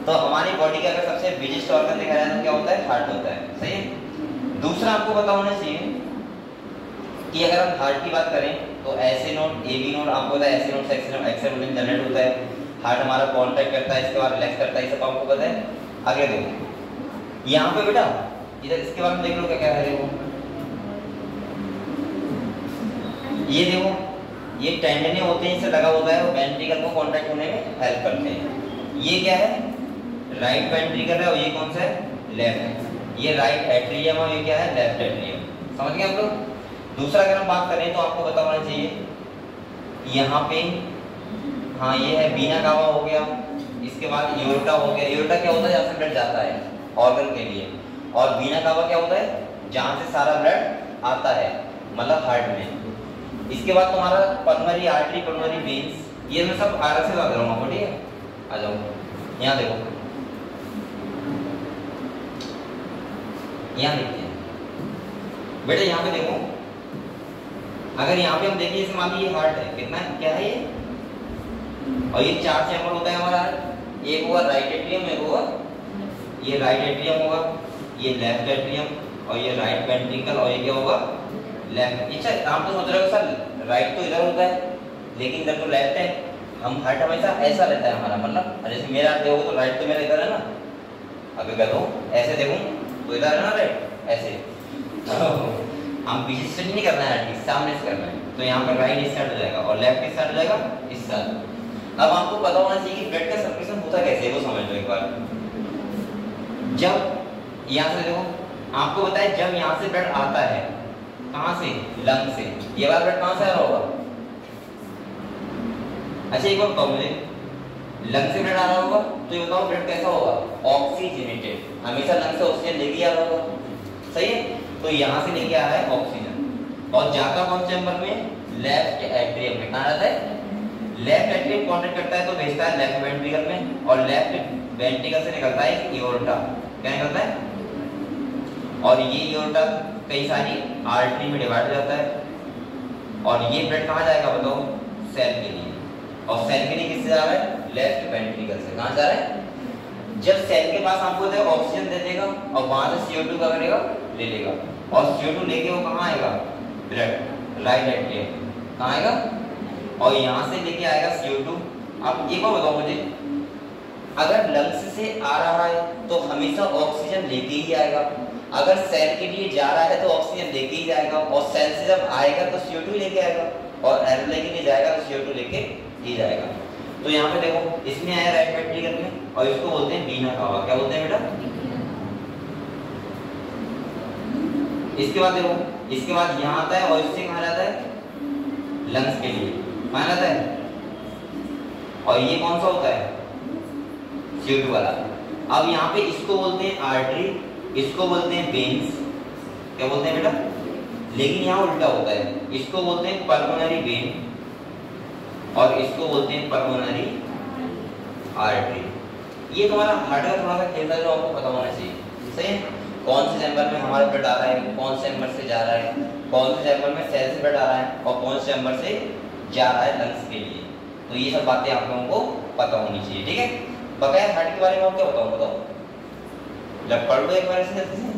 S1: तो हमारी बॉडी का अगर सबसे बिगेस्ट ऑर्गन देखा जाए तो क्या होता है? हार्ट होता है। सही है। दूसरा आपको पता होना चाहिए कि अगर हम हार्ट की बात करें तो ऐसे नोड ए बी नोड, आपको पता है ऐसे नोड से एक्सेल जनरेट होता है, हार्ट हमारा कॉन्ट्रैक्ट करता है, इसके बाद रिलैक्स करता है, ये सब आपको पता है। आगे देखो यहाँ पे बेटा, इधर इसके बाद में देख लो क्या क्या है। देखो ये देखो, ये टेंडने होते हैं, इससे लगा होता है, वो वेंट्रिकल को कॉन्ट्रैक्ट होने में हेल्प करते हैं। ये क्या है? राइट वेंट्रिकल है और ये कौन सा है? लेफ्ट। ये राइट एट्रियम और ये क्या है? Left atrium. समझ गए आप लोग? दूसरा अगर हम बात करें तो आपको पता होना चाहिए यहाँ पे, हाँ ये है बीना कावा हो गया, इसके बाद एओर्टा हो गया। एओर्टा क्या होता है? जहाँ से ब्लड जाता है ऑर्गन के लिए। और बीना कावा क्या होता है? जहाँ से सारा ब्लड आता है, मतलब हार्ट में। इसके बाद तुम्हारा पल्मोनरी आर्टरी, पल्मोनरी वेन्स, ये मैं सब आगे से बात करूँगा। ठीक है, आ जाओ यहाँ देखो, यहाँ देखते हैं बेटा, यहाँ पे देखो। अगर यहाँ पे हम देखिए, इसे मान लीजिए हार्ट है, कितना है? क्या है ये? और ये 4 चैम्बर होता है हमारा हार्ट। एक होगा राइट एट्रियम, एक होगा ये राइट एट्रियम होगा, ये लेफ्ट एट्रियम और ये राइट वेंट्रिकल, और ये क्या होगा? लेफ्ट। अच्छा आप तो सोच रहे हो सर राइट तो इधर होता है लेकिन इधर तो लेफ्ट है। हम हार्ट हमेशा ऐसा रहता है हमारा, मतलब जैसे मेरा हाथ देखोगे तो राइट तो मेरा इधर है ना। अभी क्या दो ऐसे देखूं तो इधर है ना राइट, ऐसे। हम पीछे से नहीं करना है, हार्ट सामने से करना है। तो यहाँ पर राइट इस साइड हो जाएगा और लेफ्ट इस साइड हो जाएगा, इस साइड। अब आपको पता होना चाहिए कि ब्लड का सर्कुलेशन होता कैसे है, वो समझ लो एक बार। जब यहाँ से देखो, आपको बताए जब यहाँ से ब्लड आता है, कहाँ से? लंग से। ये वाला ब्लड कहाँ से आ रहा होगा? अच्छा एक बार बताओ मुझे, लंग से ब्लड आ रहा होगा तो ये बताओ ब्लड कैसा होगा? ऑक्सीजनेटेड। हमेशा लंग से ऑक्सीजन लेके आ रहा होगा। सही है। तो यहाँ से लेके आ रहा है ऑक्सीजन और जाता कौन चैम्बर में? लेफ्ट एट्रियम में। कहाँ जाता है? लेफ्ट एट्रियम कॉन्ट्रैक्ट करता है तो भेजता है लेफ्ट वेंट्रिकल में, और लेफ्ट वेंट्रिकल से निकलता है एओर्टा। क्या निकलता है? और ये एओर्टा कई सारी आर्टरी में डिवाइड हो जाता है और ये ब्लड कहाँ जाएगा बताओ? सेल के लिए। और सेल के लिए किससे जा रहा है? लेफ्ट वेंट्रिकल से। कहाँ जा रहा है? जब सेल के पास आपको ऑक्सीजन दे देगा और वहां से CO2 का करेगा, ले लेगा, और CO2 लेके वो कहाँ आएगा? Blood right atrium. कहाँ आएगा? और यहाँ से लेके आएगा CO2। अब एक बार बताओ मुझे, अगर लंग्स से आ रहा है तो हमेशा ऑक्सीजन लेके ही आएगा, अगर सेल के लिए जा रहा है तो ऑक्सीजन लेके ही जाएगा, और सेल से जब आएगा तो CO2 लेके आएगा, और एरोले के लिए जाएगा तो CO2 लेके ही जाएगा। तो यहाँ पे देखो, इसमें आया राइट वेंट्रिकल में और इसको बोलते हैं बीना कावा। क्या बोलते हैं बेटा? इसके बाद देखो, इसके बाद यहाँ आता है और इससे कहाँ जाता है? लंग्स के लिए। कहाँ जाता है? और ये कौन सा होता है? CO2 वाला। अब यहाँ पे इसको बोलते हैं आर्टरी, इसको बोलते हैं वेन्स। क्या बोलते हैं बेटा? लेकिन यहाँ उल्टा होता है, इसको बोलते हैं पल्मोनरी वेन और इसको बोलते हैं पल्मोनरी आर्टरी। ये तुम्हारा हार्ट का थोड़ा सा खेल है जो आपको पता होना चाहिए। सही है। कौन से चैम्बर में हमारा ब्लड आ रहा है, कौन से चैम्बर से जा रहा है, कौन से चैम्बर में सेल से ब्लड आ रहा है और कौन से चैम्बर से जा रहा है लंग्स के लिए। तो ये सब बातें आप लोगों को पता होनी चाहिए। ठीक है। बकाया हार्ट के बारे में आप क्या बताऊँ? बताओ जब पढ़ लो एक बार ऐसे जल्दी से।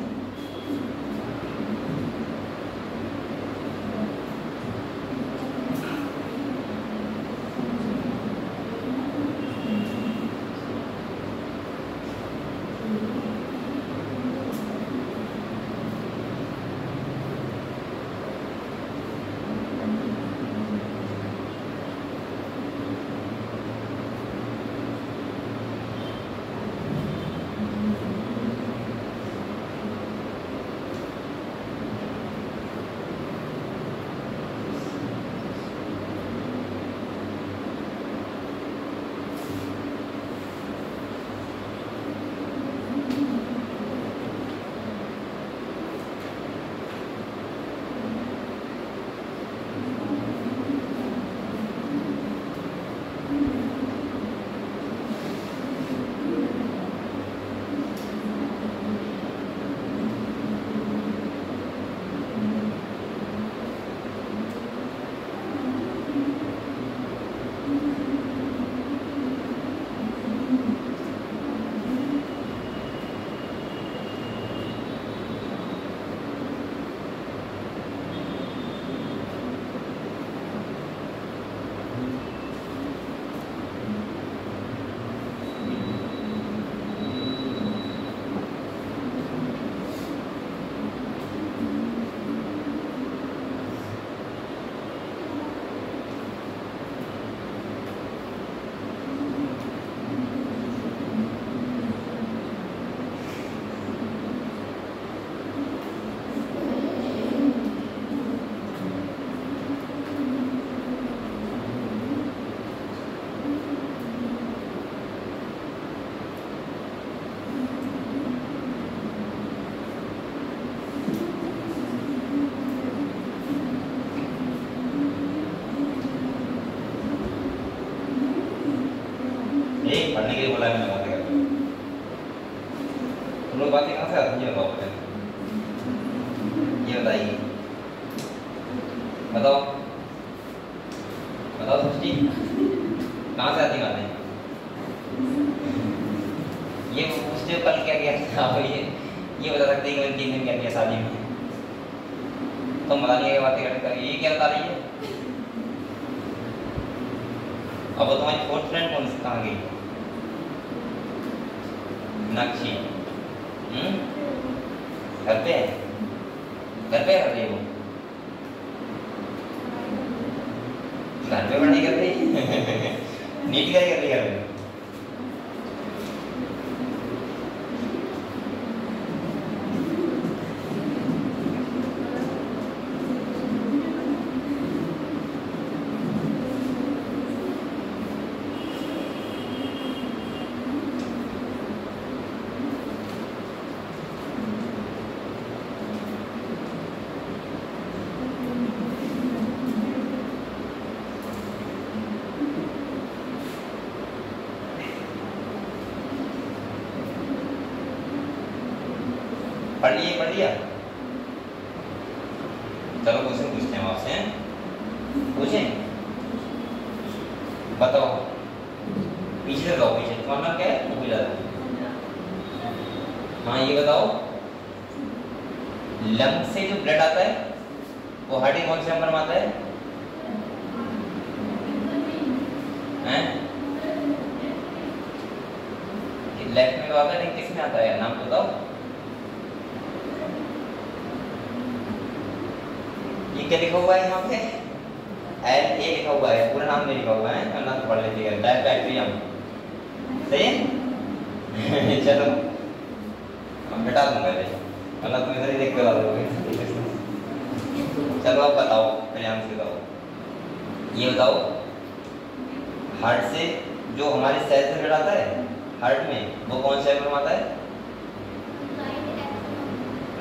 S1: बातें कहाँ से आती हैं बताओ पहले, ये बताइए, बताओ बताओ सृष्टि, कहाँ से आती बातें? ये पूछते कल क्या किया था, ये बता सकते हैं कि मैंने 3 दिन क्या किया शादी में, तुम बता नहीं बातें कर, ये क्या बता रही है? अब वो तुम्हारी फोर्थ फ्रेंड कौन सी कहाँ गई? नक्शी घर पे है, घर पे कर रही है वो, घर पे पढ़ाई कर रही है नीट क्या कर रही है घर पे? पढ़ लिया? चलो क्वेश्चन पूछते हैं आपसे, पूछें? बताओ पीछे से जाओ, पीछे तुम्हारा नाम क्या है? भूल जाता। हाँ ये बताओ, लंग से जो ब्लड आता है वो हार्ट के कौन से नंबर में आता है? लेफ्ट में तो आता है, लेकिन किस में आता है? नाम बताओ। ये क्या लिखा हुआ है यहाँ पे? LA लिखा हुआ है, पूरा नाम नहीं लिखा हुआ है, वरना तो पढ़ लीजिएगा। डायफ्रैक्ट्रियम, सही है? चलो हटा दूंगा ये, वरना तुम इधर ही देख के बता दोगे। चलो अब बताओ, पहले हमसे बताओ, ये बताओ हार्ट से जो हमारे सेल से ब्लड आता है हार्ट में, वो कौन से में आता है?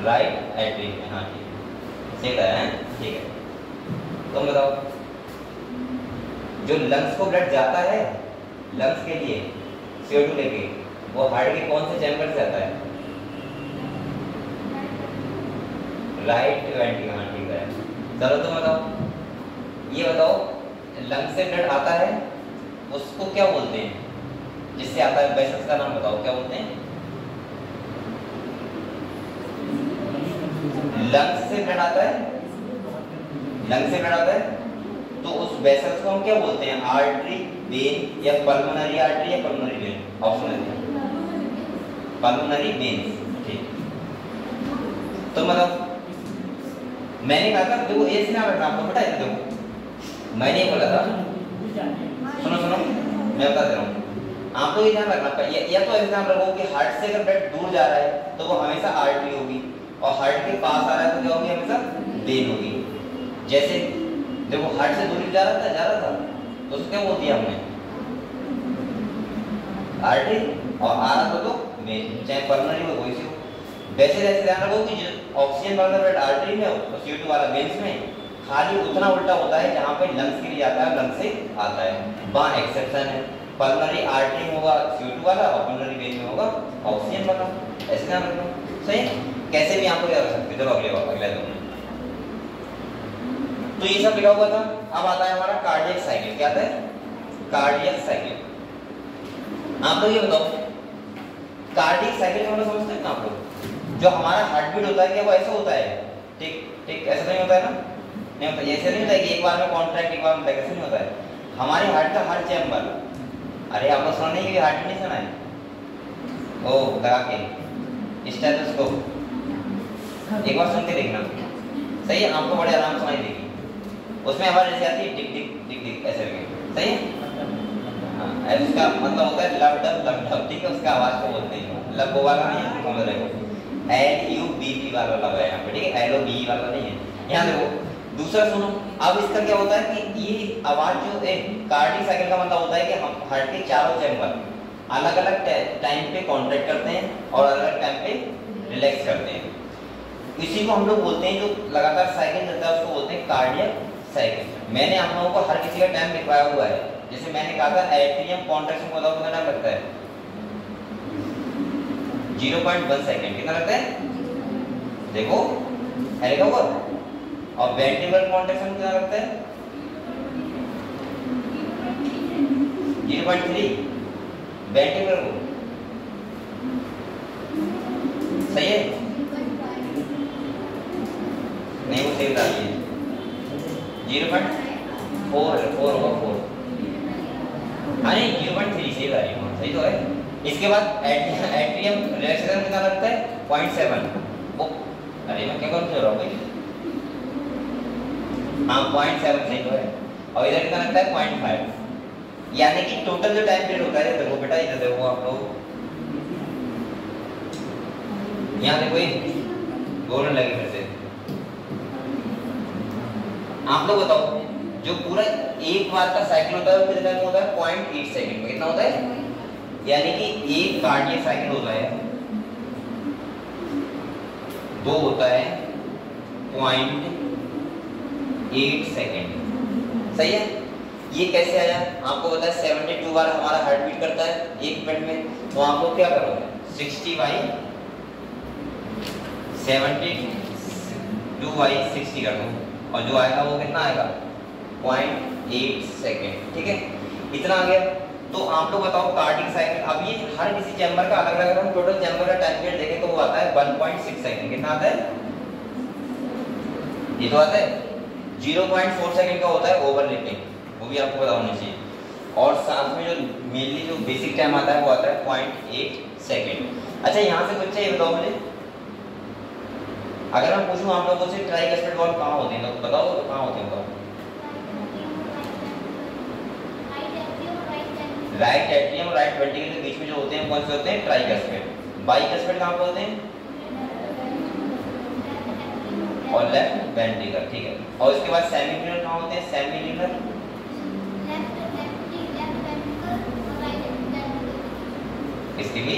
S1: राइट एट्रियम में। हाँ ठीक है, ठीक है। तुम बताओ, जो लंग्स को ब्लड जाता है, लंग्स के लिए CO2 लेके, वो हार्ट के कौन से चैम्बर से आता है? Right ventricle. हाँ ठीक है। चलो तुम बताओ, ये बताओ लंग्स से ब्लड आता है उसको क्या बोलते हैं? जिससे आता है वेसल्स का नाम बताओ, क्या बोलते हैं? लंग्स से ब्लड आता है, लंग्स से ब्लड आता है तो उस वेसल्स को हम क्या बोलते हैं? आर्टरी, वेन या पल्मोनरी आर्टरी या पल्मोनरी वेन? ऑप्शन है पल्मोनरी वेन्स। ठीक, तो मतलब मैंने कहा था देखो एज ना रखना आपको, बेटा देखो मैंने बोला था, सुनो मैं बता दे रहा हूँ, आप लोग ये ध्यान रखना, या तो ऐसे ध्यान रखो कि हार्ट से अगर ब्लड दूर जा रहा है तो वो हमेशा आर्टरी होगी, और हार्ट के पास आ रहा है तो क्या होगी? हमेशा वेन होगी। जैसे देखो हार्ट से दूर जा रहा था तो उसको क्या बोल दिया हमने? आर्टरी, और आ रहा था तो वेन, चाहे पल्मोनरी हो कोई सी हो। वैसे जैसे ध्यान रखो कि ऑक्सीजन वाला ब्लड आर्टरी में और CO2 वाला वेन्स में, खाली उतना उल्टा होता है जहाँ पे लंग्स के लिए आता है, लंग्स से आता है। वहाँ एक्सेप्शन है, पल्मोनरी आर्टरी में होगा CO2 वाला और पल्मोनरी वेन में होगा ऑक्सीजन वाला। ऐसे ध्यान रखो, सही है? कैसे भी आपको याद रख सकते। चलो अगले दो। तो ये सब लिखा हुआ था। अब आता है हमारा कार्डियक साइकिल। क्या आता है? Cardiac cycle. आप लोग ये बताओ, कार्डियक साइकिल का मतलब समझते हैं ना आप लोग? जो हमारा हार्ट बीट होता है क्या वो ऐसा होता है? ठीक ठीक, ऐसा नहीं होता है ना? नहीं होता, ऐसे नहीं होता है कि एक बार में कॉन्ट्रैक्ट एक बार में ऐसे नहीं होता है। हमारे हार्ट का हर चैम्बर, अरे आप लोग सुना नहीं कि हार्ट नहीं सुना है? ओ लगा के स्टेथोस्कोप, एक बार सुन के देखना, सही है? आपको बड़े आराम से सुनाई देगी। उसमें आवाज ऐसे आती है टिक टिक टिक टिक ऐसे करके, सही है? हाँ, इसका मतलब होता है लब डब, ठीक है? उसका आवाज को बोलते हैं लब वाला नहीं है, समझ रहे हो? LUBB वाला लगा है यहाँ पे, ठीक है? LOBE वाला नहीं है। यहाँ देखो दूसरा सुनो, अब इसका क्या होता है कि ये आवाज जो है कार्डियक साइकिल का मतलब होता है कि हम हार्ट के चारों चैम्बर अलग अलग टाइम पे कॉन्ट्रैक्ट करते हैं और अलग अलग टाइम पे रिलैक्स करते हैं। इसी को हम लोग बोलते हैं, जो लगातार साइकिल चलता है उसको बोलते हैं कार्डियक साइकिल। मैंने आप लोगों को हर किसी का टाइम लिखवाया हुआ है। जैसे मैंने कहा था एट्रियम कॉन्ट्रैक्शन को बताओ कितना टाइम लगता है? 0.1 सेकंड कितना लगता है देखो है लिखा हुआ। और वेंट्रिकुलर कॉन्ट्रैक्शन कितना लगता है 0.3 वेंट्रिकुलर को सही है नहीं वो सही बता दिए 0.4 होगा 4 अरे 0.3 सही बता रही हूँ सही तो है। इसके बाद एट्रियम रिलैक्सेशन कितना लगता है 0.7 वो अरे मैं क्या कर रहा हूँ भाई हाँ 0.7 सही तो है। और इधर कितना लगता है 0.5 यानी कि टोटल जो टाइम पीरियड होता है देखो बेटा इधर देखो आप लोग यहाँ देखो ये गोल्डन लगे फिर से आप लोग बताओ जो पूरा एक बार का साइकिल होता है वो कितना टाइम होता है 0.8 सेकंड में कितना होता है यानी कि एक कार्डियक साइकिल होता है दो होता है 0.8 सेकंड सही है। ये कैसे आया आपको पता है 72 बार हमारा हार्ट बीट करता है एक मिनट में तो आप लोग क्या करोगे 60 बाई 72 बाई 60 कर दो और जो आएगा वो कितना आएगा 0.8 सेकंड ठीक है इतना आ गया। तो आप लोग बताओ कार्डियक साइकिल अब ये हर किसी चैम्बर का अलग अलग हम टोटल चैम्बर का टाइम पीरियड देखें तो वो आता है 1.6 सेकंड कितना आता है ये तो आता है 0.4 सेकंड का होता है ओवरलैपिंग वो भी आपको पता होना चाहिए और साथ में जो मेनली जो बेसिक टाइम आता है वो आता है 0.8 सेकंड। अच्छा यहाँ से कुछ चाहिए बताओ मुझे अगर मैं पूछूं आप लोगों से ट्राइकस्पिड वॉल्व कहाँ होते हैं तो बताओ तो कहाँ होते हैं बताओ राइट एट्रियम और राइट वेंट्रिकल के बीच में जो होते हैं कौन से होते हैं ट्राइकस्पिड। बाइकस्पिड कहाँ पे होते हैं और लेफ्ट वेंट्रिकल ठीक है। और इसके बाद सेमील्यूनर कहाँ होते हैं सेमील्यूनर इसके भी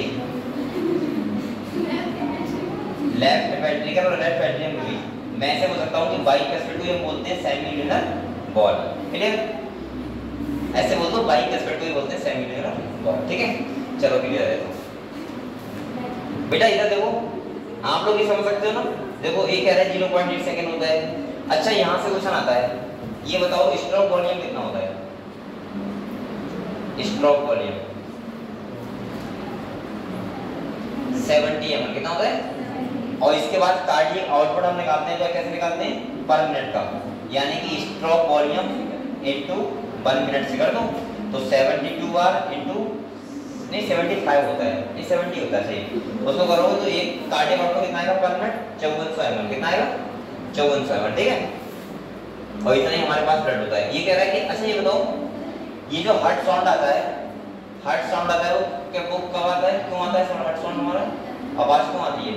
S1: लेफ्ट वेंट्रिकल और राइट वेंट्रिकल के बीच मैं ऐसे बोल सकता हूँ कि बाइकस्पिड को हम बोलते हैं सेमील्यूनर बॉल क्लियर ऐसे बोल दो बाइकस्पिड को ही बोलते हैं सेमील्यूनर बॉल ठीक है। चलो क्लियर है तो बेटा इधर देखो आप लोग ये समझ सकते हो ना देखो ये कह रहा है 0.8 सेकंड होता है। अच्छा यहाँ से क्वेश्चन आता है ये बताओ स्ट्रोक वॉल्यूम कितना होता है स्ट्रोक वॉल्यूम 70 ml कितना होता है। और इसके बाद कार्डियक आउटपुट हम निकालते हैं तो कैसे निकालते हैं पर मिनट का यानी कि स्ट्रोक वॉल्यूम इनटू 1 मिनट से कर दो तो 72 बार इनटू नहीं 75 होता है ये 70 होता है सही उसको करोगे तो एक कार्डियक आउटपुट कितना आएगा पर मिनट 5400 ml कितना आएगा 5400 ml ठीक है। और इतना ही हमारे पास ब्लड होता है। ये कह रहा है कि अच्छा ये बताओ ये जो हार्ट साउंड आता है हार्ट साउंड आता है वो क्या वो कब आता है क्यों आता है हार्ट साउंड हमारा आवाज क्यों आती है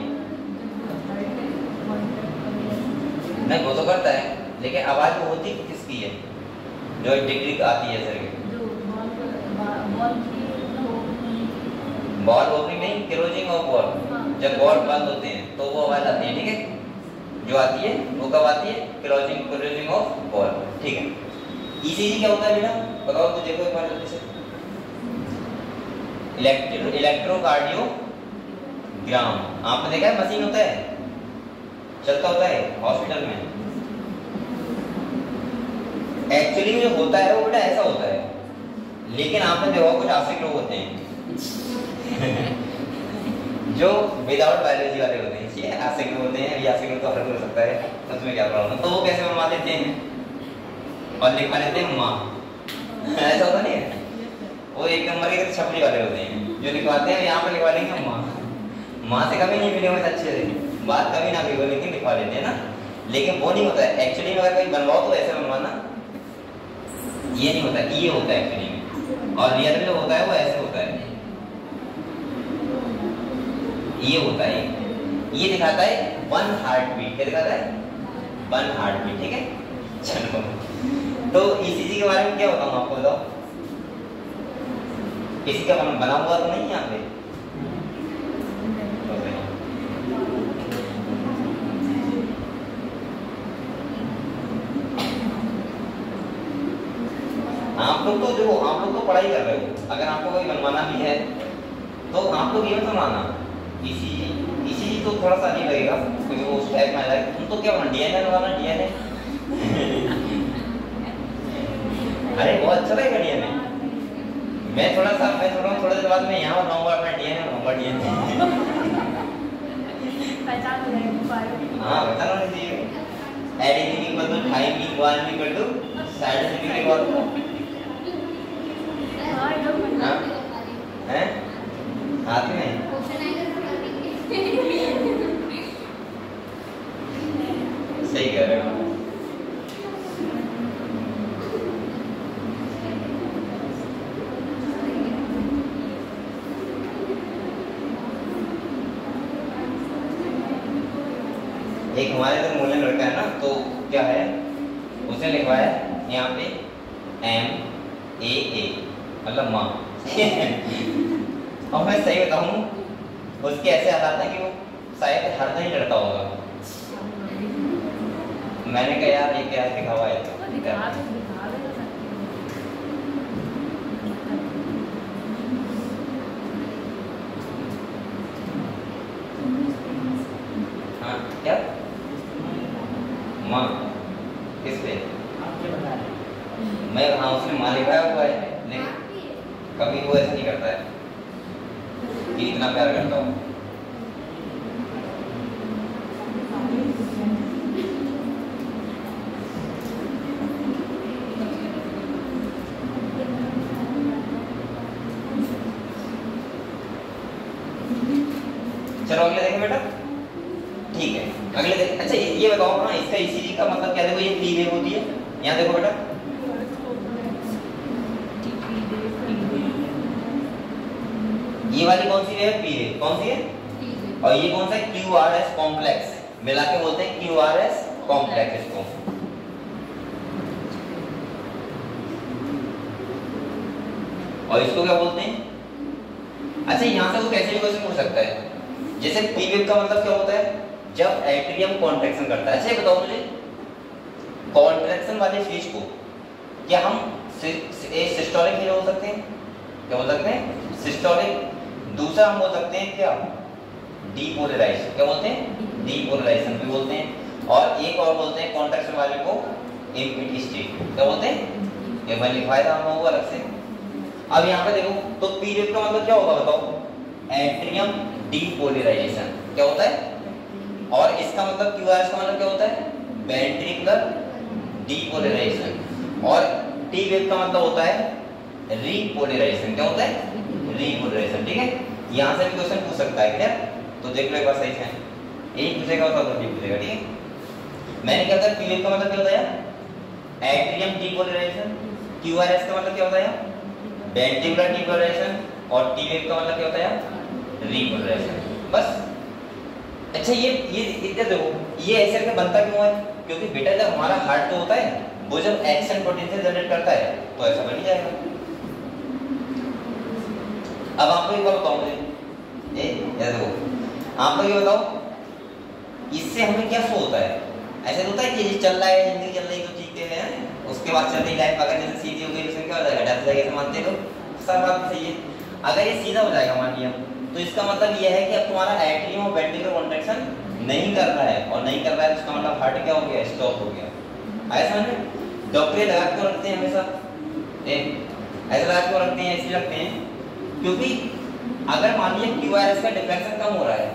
S1: नहीं वो तो करता है लेकिन आवाज वो होती किसकी है जो डिग्री आती है सर बॉल ओपनिंग नहीं क्लोजिंग ऑफ बॉल जब बॉल बंद होते हैं तो वो आवाज आती है ठीक है जो आती है वो कब आती है क्लोजिंग ऑफ बॉल ठीक है। ईसीजी क्या होता है बेटा बताओ तो देखो एक बार जल्दी से इलेक्ट्रोकार्डियोग्राम आपने देखा है मशीन होता है चलता होता है हॉस्पिटल में एक्चुअली जो होता है वो बेटा ऐसा होता है लेकिन आपने देखा कुछ आशिक लोग होते हैं जो विदाउट बायोलॉजी वाले होते हैं ये आशिक लोग होते हैं या आशिक लोग तो हर कोई हो सकता है उसमें क्या प्रॉब्लम तो वो कैसे बनवा देते हैं और लिखवा लेते हैं माँ ऐसा होता नहीं है वो एक नंबर के छपरी वाले होते हैं जो लिखवाते हैं यहाँ पे लिखवा लेंगे माँ से कभी नहीं मिले अच्छे से बात कभी ना भी हो लेकिन लिखवा लेते हैं ना लेकिन वो नहीं होता है एक्चुअली में अगर कहीं बनवाओ तो ऐसे बनवाना ये नहीं होता ये होता है एक्चुअली में और रियल में जो होता है वो ऐसे होता है ये होता है ये दिखाता है 1 हार्ट बीट क्या दिखाता है 1 हार्ट बीट ठीक है। चलो तो ईसीजी के बारे में क्या बताऊँ आपको बताओ किसी का बना हुआ तो नहीं यहाँ पे आप लोग तो पढ़ाई कर रहे हो अगर आपको कोई बनवाना भी है तो आप लोग ये मत बनवाना ईसीजी तो थोड़ा सा नहीं लगेगा क्योंकि वो उस टाइप में आ जाएगा। तुम तो क्या बना डीएनए लगाना डीएनए अरे बहुत अच्छा लगेगा डीएनए। मैं थोड़ा देर बाद मैं यहाँ बनाऊंगा अपना डीएनए बनाऊंगा डीएनए
S2: पहचान हो जाएगी।
S1: हाँ पहचान होनी चाहिए। एडिटिंग की कर दो, टाइमिंग वन भी कर दो, सर्टिफिकेट और हाँ हैं हाथ में सही कह रहे हो। एक हमारे इधर मोहल्ले में लड़का है ना, तो क्या है उसने लिखवाया यहाँ पे MAA मतलब माँ और मैं सही बताऊँ उसके ऐसे हालात है कि वो शायद हर दिन लड़ता होगा। मैंने कहा यार ये क्या लिखा हुआ है तो हाँ क्या माँ किस पे मैं हाँ उसने माँ लिखा हुआ है लेकिन कभी वो ऐसा नहीं करता है कि इतना प्यार करता हूँ। चलो अगले देखें बेटा। ठीक है अगले देखें। अच्छा ये बताओ हाँ इसका ईसीजी का मतलब क्या? देखो ये पी वेव होती है, यहाँ देखो बेटा ये वाली कौन सी वेव है? P wave. कौन सी है? और ये कौन सा है? QRS कॉम्प्लेक्स मिला के बोलते हैं QRS कॉम्प्लेक्स इसको। और इसको क्या बोलते हैं? अच्छा यहाँ से वो कैसे भी क्वेश्चन पूछ सकता है। जैसे पी वेव का मतलब क्या होता है? जब एट्रियम कॉन्ट्रैक्शन करता है। अच्छा ये बताओ मुझे कॉन्ट्रैक्शन वाले फेज को क्या हम सिस्टोलिक फेज बोल सकते हैं? क्या बोल सकते हैं? सिस्टोलिक। दूसरा हम बोल सकते हैं क्या? डीपोलराइजेशन। क्या बोलते हैं? डीपोलराइजेशन भी बोलते हैं। और एक और बोलते हैं कॉन्ट्रैक्शन वाले को एम्प्टी स्टेट। क्या बोलते हैं? ये मैं लिखवाया था हम लोगों को अलग से। अब यहाँ पे देखो तो पी वेव का मतलब क्या होगा बताओ? Atrium depolarisation. क्या होता है? और इसका मतलब QRS का मतलब क्या होता है? Ventricular depolarisation. और टी वेव का मतलब होता है रीपोलराइजेशन। क्या होता है? रीपोलराइजेशन। ठीक है यहाँ से भी क्वेश्चन पूछ सकता है क्या? तो देख लो एक बार सही से एक पूछेगा और नहीं पूछेगा। ठीक है मैंने क्या था पी वेव का मतलब क्या होता है? Atrium depolarisation. QRS का मतलब क्या होता है? Ventricular depolarisation. और टी वेव का मतलब क्या होता है? रीपोलराइजेशन। बस। अच्छा ये इधर देखो ये ऐसे करके बनता क्यों है? क्योंकि बेटा जब हमारा हार्ट तो होता है वो जब एक्शन पोटेंशियल जनरेट करता है तो ऐसा बन ही जाएगा। अब आपको एक बात बताओ मुझे ये देखो आप लोग ये बताओ इससे हमें क्या शो होता है? ऐसे होता है कि ये चल रहा है जिंदगी चल रही तो ठीक है उसके बाद चल रही लाइफ अगर जैसे सीधी हो गई तो क्या हो जाएगा? डर जाएगा। ऐसे मानते हो? सब बात सही है। अगर ये सीधा हो जाएगा मान लिया तो इसका मतलब यह है कि अब तुम्हारा एट्रियम और वेंट्रिकुलर कॉन्ट्रैक्शन नहीं कर रहा है और नहीं कर रहा है तो इसका मतलब हार्ट क्या हो गया? स्टॉप हो गया। ऐसा समझ में? डॉक्टर लगा क्यों रखते हैं हमेशा? ऐसा लगा क्यों रखते हैं? इसलिए रखते हैं क्योंकि अगर मान लिया QRS का डिफ्रैक्शन कम हो रहा है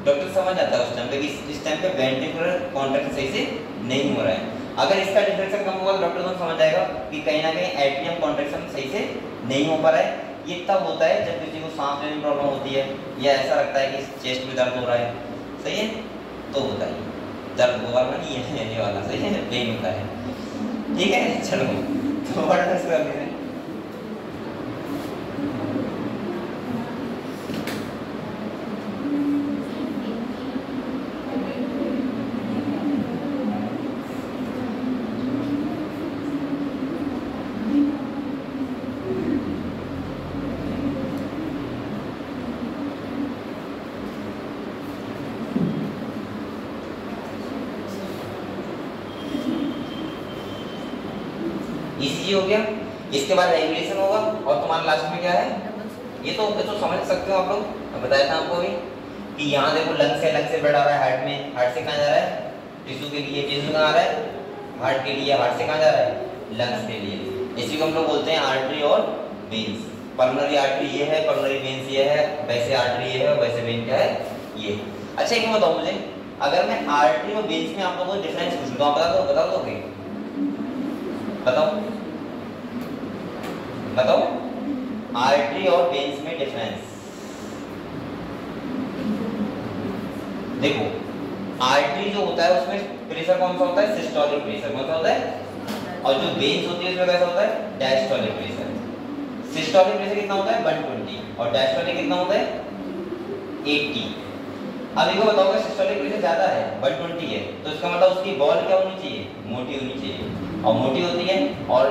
S1: डॉक्टर समझ आता है उस टाइम पे कि इस टाइम पे वेंट्रिकुलर कॉन्ट्रैक्शन सही से नहीं हो रहा है। अगर इसका डिफ्रैक्शन कम होगा तो डॉक्टर तो समझ जाएगा कि कहीं ना कहीं एट्रियम कॉन्ट्रैक्शन सही से नहीं हो पा रहा है। ये तब होता है जब किसी को सांस लेने में प्रॉब्लम होती है या ऐसा लगता है कि चेस्ट में दर्द हो रहा है। सही है तो बताइए दर्द वो वाला नहीं है ये वाला। सही है पेन होता है। ठीक है चलो तो बड़ा टेस्ट कर लेते हैं। ईसीजी हो गया। इसके बाद रेगुलेशन होगा और तुम्हारा लास्ट में क्या है? ये तो समझ सकते हो आप लोग। मैं बताया था आपको अभी कि यहाँ देखो लंग से ब्लड आ रहा है हार्ट में, हार्ट से कहाँ जा रहा है टिश्यू के लिए, टिश्यू कहाँ आ रहा है हार्ट के लिए, हार्ट से कहाँ जा रहा है लंग्स के लिए। इसी को हम लोग बोलते हैं आर्टरी और वेन्स। पल्मोनरी आर्टरी ये है, पल्मोनरी वेन्स ये है, वैसे आर्टरी ये है, वैसे वेन क्या है ये। अच्छा एक बताओ मुझे, अगर मैं आर्टरी और वेन्स में आप लोगों को डिफरेंस पूछूं तो आप बता दोगे? बताओ आर्टरी और वेन्स में डिफरेंस। देखो आर्टरी जो होता है उसमें प्रेशर कौन सा होता है सिस्टोलिक प्रेशर, कौन सा होता है, और जो वेन्स होती है उसमें कैसा होता है डायस्टोलिक प्रेशर। सिस्टोलिक प्रेशर कितना होता है 120 और डायस्टोलिक कितना होता है 80। अब इनको बताओगे सिस्टोलिक प्रेशर ज्यादा है 120 है तो इसका मतलब उसकी बॉल क्या होनी चाहिए मोटी होनी चाहिए, और मोटी होती है, और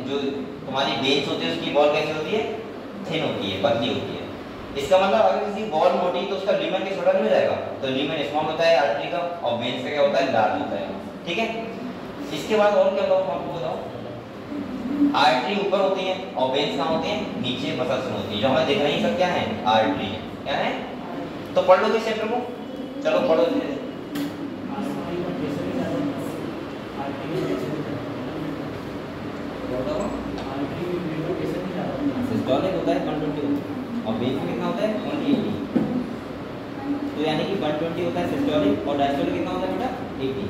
S1: जो तुम्हारी वेन्स होती है उसकी बॉल कैसी होती है थिन होती है, पतली होती है। इसका मतलब अगर किसी बॉल मोटी तो उसका लीमन के छोटा नहीं हो जाएगा, तो लीमन स्मॉल होता है आर्टरी का और वेन्स का क्या होता है लार्ज होता है। ठीक है, इसके बाद और क्या बताऊं आपको, बताओ आर्टरी ऊपर होती है और वेन्स कहाँ होती है नीचे मसल्स में होती है, जो हमें दिख रही सब क्या है आर्टरी है, क्या है। तो पढ़ लो इस चैप्टर को, चलो पढ़ो धीरे धीरे। सिस्टोलिक होता है 120 और वेन्स में कितना होता है 180। तो यानी कि 120 होता है सिस्टोलिक और डायस्टोलिक कितना होता है बेटा 80।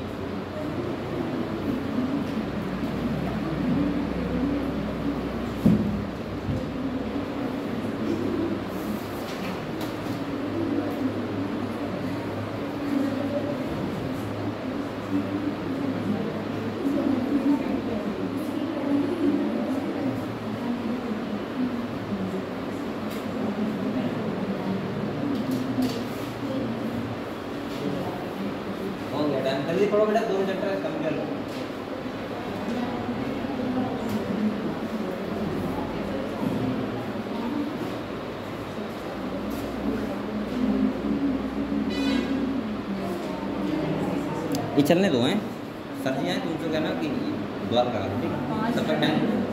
S1: जल्दी पढ़ो बेटा, 2 चैप्टर कम कर लो। ये चलने दो हैं सर जी, हैं तुमसे कहना कि द्वार लगा दो, ठीक है सबका टाइम